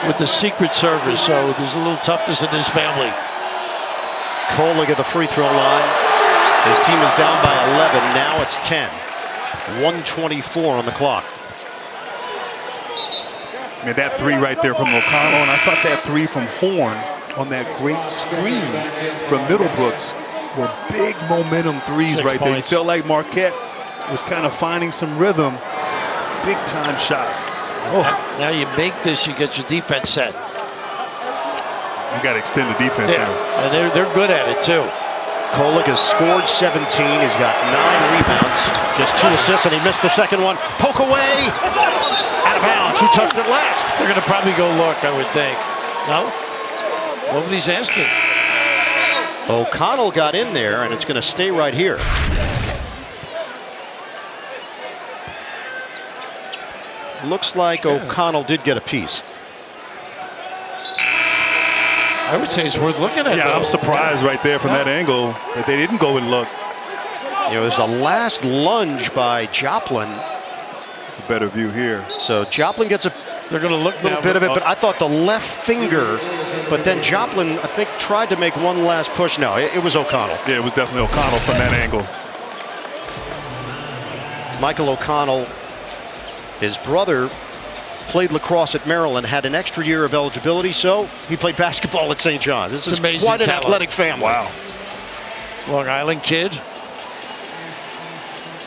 with the Secret Service, so there's a little toughness in his family. Kolek at the free throw line. His team is down by 11. Now it's 10. 1:24 on the clock. I mean, that three right there from O'Connell, and I thought that three from Horn on that great screen from Middlebrooks were big momentum threes. 6 right there. You points. felt like Marquette was kind of finding some rhythm. Big time shots. Oh, Now you make this, you get your defense set. you got to extend the defense here. And they're good at it too. Kolek has scored 17. He's got 9 rebounds, just 2 assists, and he missed the second one. Poke away, out of bounds. Who touched it last? They're going to probably go look, I would think. No? Nobody's asking. O'Connell got in there, and it's going to stay right here. Looks like O'Connell did get a piece. I would say it's worth looking at. Yeah, though. I'm surprised right there from that angle that they didn't go and look. You know, it was the last lunge by Joplin. It's a better view here. So Joplin gets a They're going to look little now, bit of it, but I thought the left finger, but then Joplin, I think, tried to make one last push. No, it was O'Connell. Yeah, it was definitely O'Connell from that angle. Michael O'Connell, his brother, played lacrosse at Maryland, had an extra year of eligibility, so he played basketball at St. John's. This is amazing quite an talent. athletic family. Wow. Long Island kid.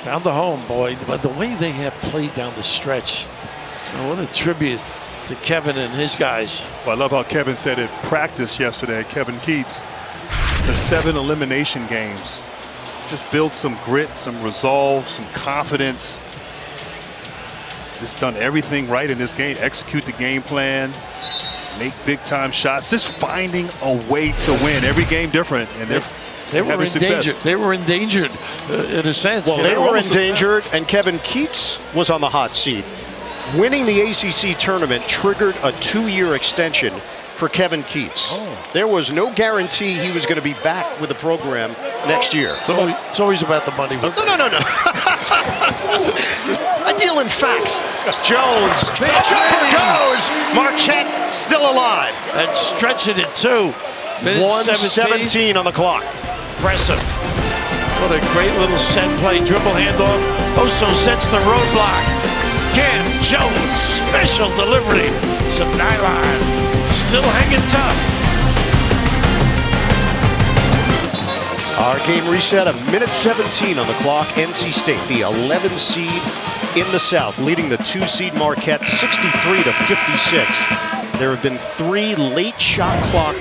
Found the home, boy. But the way they have played down the stretch, what a tribute to Kevin and his guys. Well, I love how Kevin said it practice yesterday, Kevin Keats. The 7 elimination games. Just build some grit, some resolve, some confidence. They've done everything right in this game. Execute the game plan, make big time shots, just finding a way to win. Every game different, and They were endangered. They were endangered in a sense. Well, they were endangered, and Kevin Keats was on the hot seat. Winning the ACC tournament triggered a 2-year extension for Kevin Keats. There was no guarantee he was going to be back with the program next year. So it's always about the money. No. I deal in facts. Jones, the jumper goes. Marquette still alive. And stretching it too. 1:17 on the clock. Impressive. What a great little set play. Dribble handoff. Oso sets the roadblock. Again, Jones, special delivery. Some nylon. Still hanging tough. Our game reset, 1:17 on the clock. NC State, the 11 seed in the South, leading the 2 seed Marquette 63-56. There have been 3 late shot clock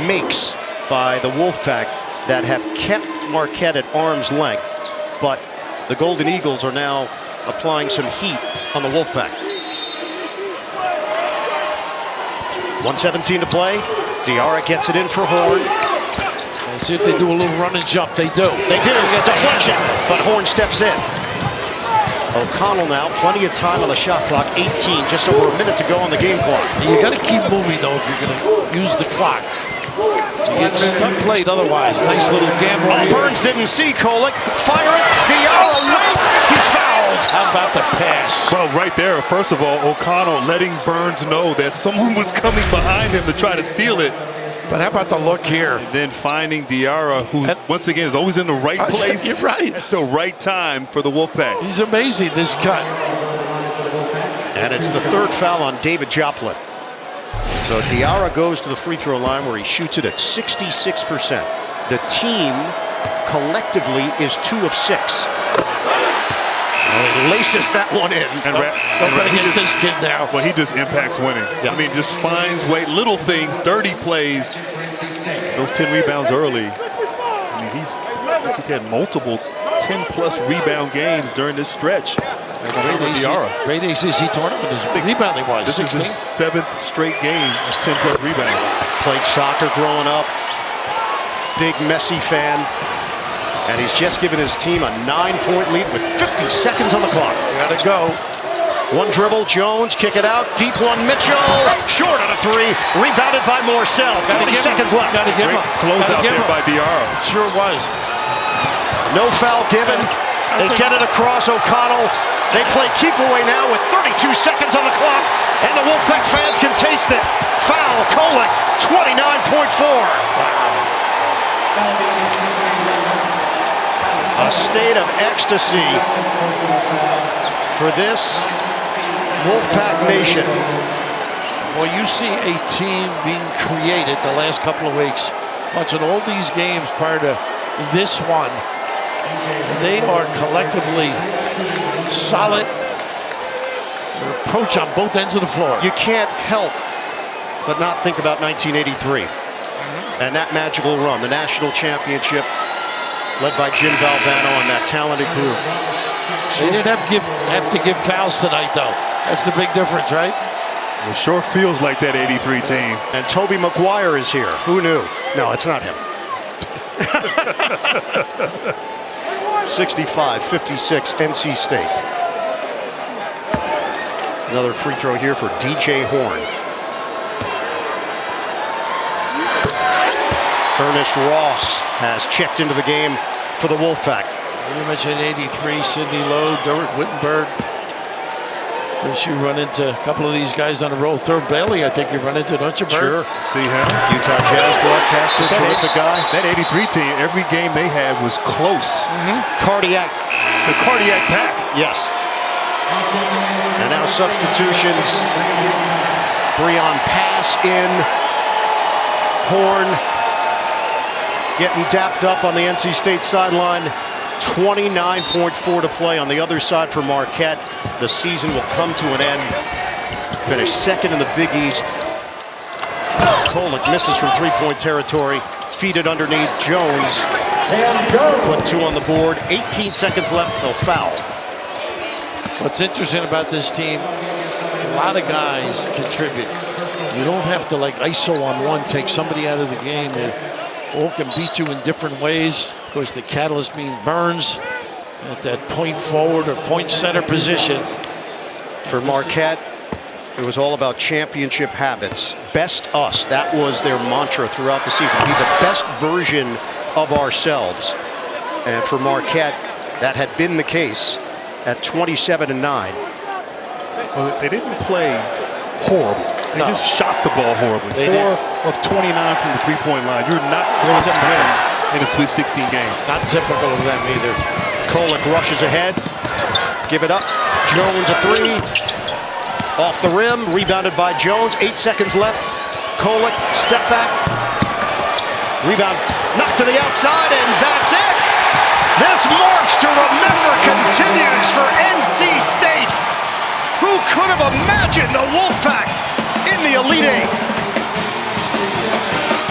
makes by the Wolfpack that have kept Marquette at arm's length, but the Golden Eagles are now applying some heat on the Wolfpack. 1:17 to play. Diarra gets it in for Horn. Let's see if they do a little run and jump. They do. They do. Deflection, but Horn steps in. O'Connell now, plenty of time on the shot clock. 18, just over a minute to go on the game clock. You got to keep moving though if you're going to use the clock. You get stuck late otherwise. Nice little gamble. Burns didn't see Kolek. Fire it. Diarra waits. He's fouled. How about the pass? Well, right there, first of all, O'Connell letting Burns know that someone was coming behind him to try to steal it. But how about the look here? And then finding Diarra, who once again is always in the right place. You're right. At the right time for the Wolfpack. He's amazing, this cut. And it's the 3rd foul on David Joplin. So Diarra goes to the free throw line where he shoots it at 66%. The team collectively is 2 of 6. He laces that one in. And Don't bet against this kid now. Well, he just impacts winning. Yeah. I mean, just finds little things, dirty plays. Those 10 rebounds early. I mean, he's had multiple 10-plus rebound games during this stretch. Great ACC tournament is rebounding wise. This is his 7th straight game of 10-plus rebounds. Played soccer growing up. Big Messi fan. And he's just given his team a 9-point lead with 50 seconds on the clock. Gotta go. One dribble, Jones, kick it out. Deep one, Mitchell. Short on a three. Rebounded by Morcell. 40 seconds left. Gotta give him. Close out there by Diarra. It sure was. No foul given. They get it across O'Connell. They play keep away now with 32 seconds on the clock. And the Wolfpack fans can taste it. Foul, Kolek, 29.4. A state of ecstasy for this Wolfpack nation. Well, you see a team being created the last couple of weeks, watching all these games prior to this one. They are collectively solid. Their approach on both ends of the floor. You can't help but not think about 1983 and that magical run, the national championship led by Jim Valvano and that talented group. They didn't have to give fouls tonight, though. That's the big difference, right? It sure feels like that 83 team. And Toby Maguire is here. Who knew? No, it's not him. 65-56 NC State. Another free throw here for DJ Horn. Ernest Ross has checked into the game for the Wolfpack. You mentioned 83, Sidney Lowe, Derek Wittenberg. As you run into a couple of these guys on the roll. Thurl Bailey, I think you run into, don't you, Bert? Sure. See him. Utah Jazz broadcaster, terrific guy. That 83 team, every game they had was close. Cardiac. The cardiac pack. Yes. And now substitutions. Breon Pass in. Horn getting dapped up on the NC State sideline. 29.4 to play on the other side for Marquette. The season will come to an end. Finished second in the Big East. Kolek misses from three-point territory. Feed it underneath. Jones put two on the board. 18 seconds left. No foul. What's interesting about this team, a lot of guys contribute. You don't have to, like, ISO on one, take somebody out of the game. They all can beat you in different ways. Of course, the catalyst being Burns at that point forward or point center position. For Marquette, it was all about championship habits. Best us. That was their mantra throughout the season. Be the best version of ourselves. And for Marquette, that had been the case at 27-9. Well, they didn't play horrible. They just shot the ball horribly. They 4 did. of 29 from the three-point line. You're not going to win in a Sweet 16 game. Not typical of them either. Kolek rushes ahead. Give it up. Jones a three. Off the rim. Rebounded by Jones. 8 seconds left. Kolek, step back. Rebound. Knocked to the outside, and that's it. This march to remember continues for NC State. Who could have imagined the Wolfpack in the Elite Eight?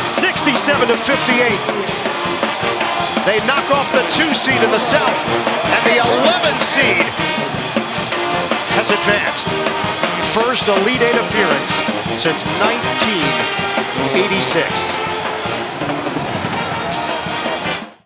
67-58. They knock off the 2 seed in the South, and the 11 seed has advanced. First Elite Eight appearance since 1986.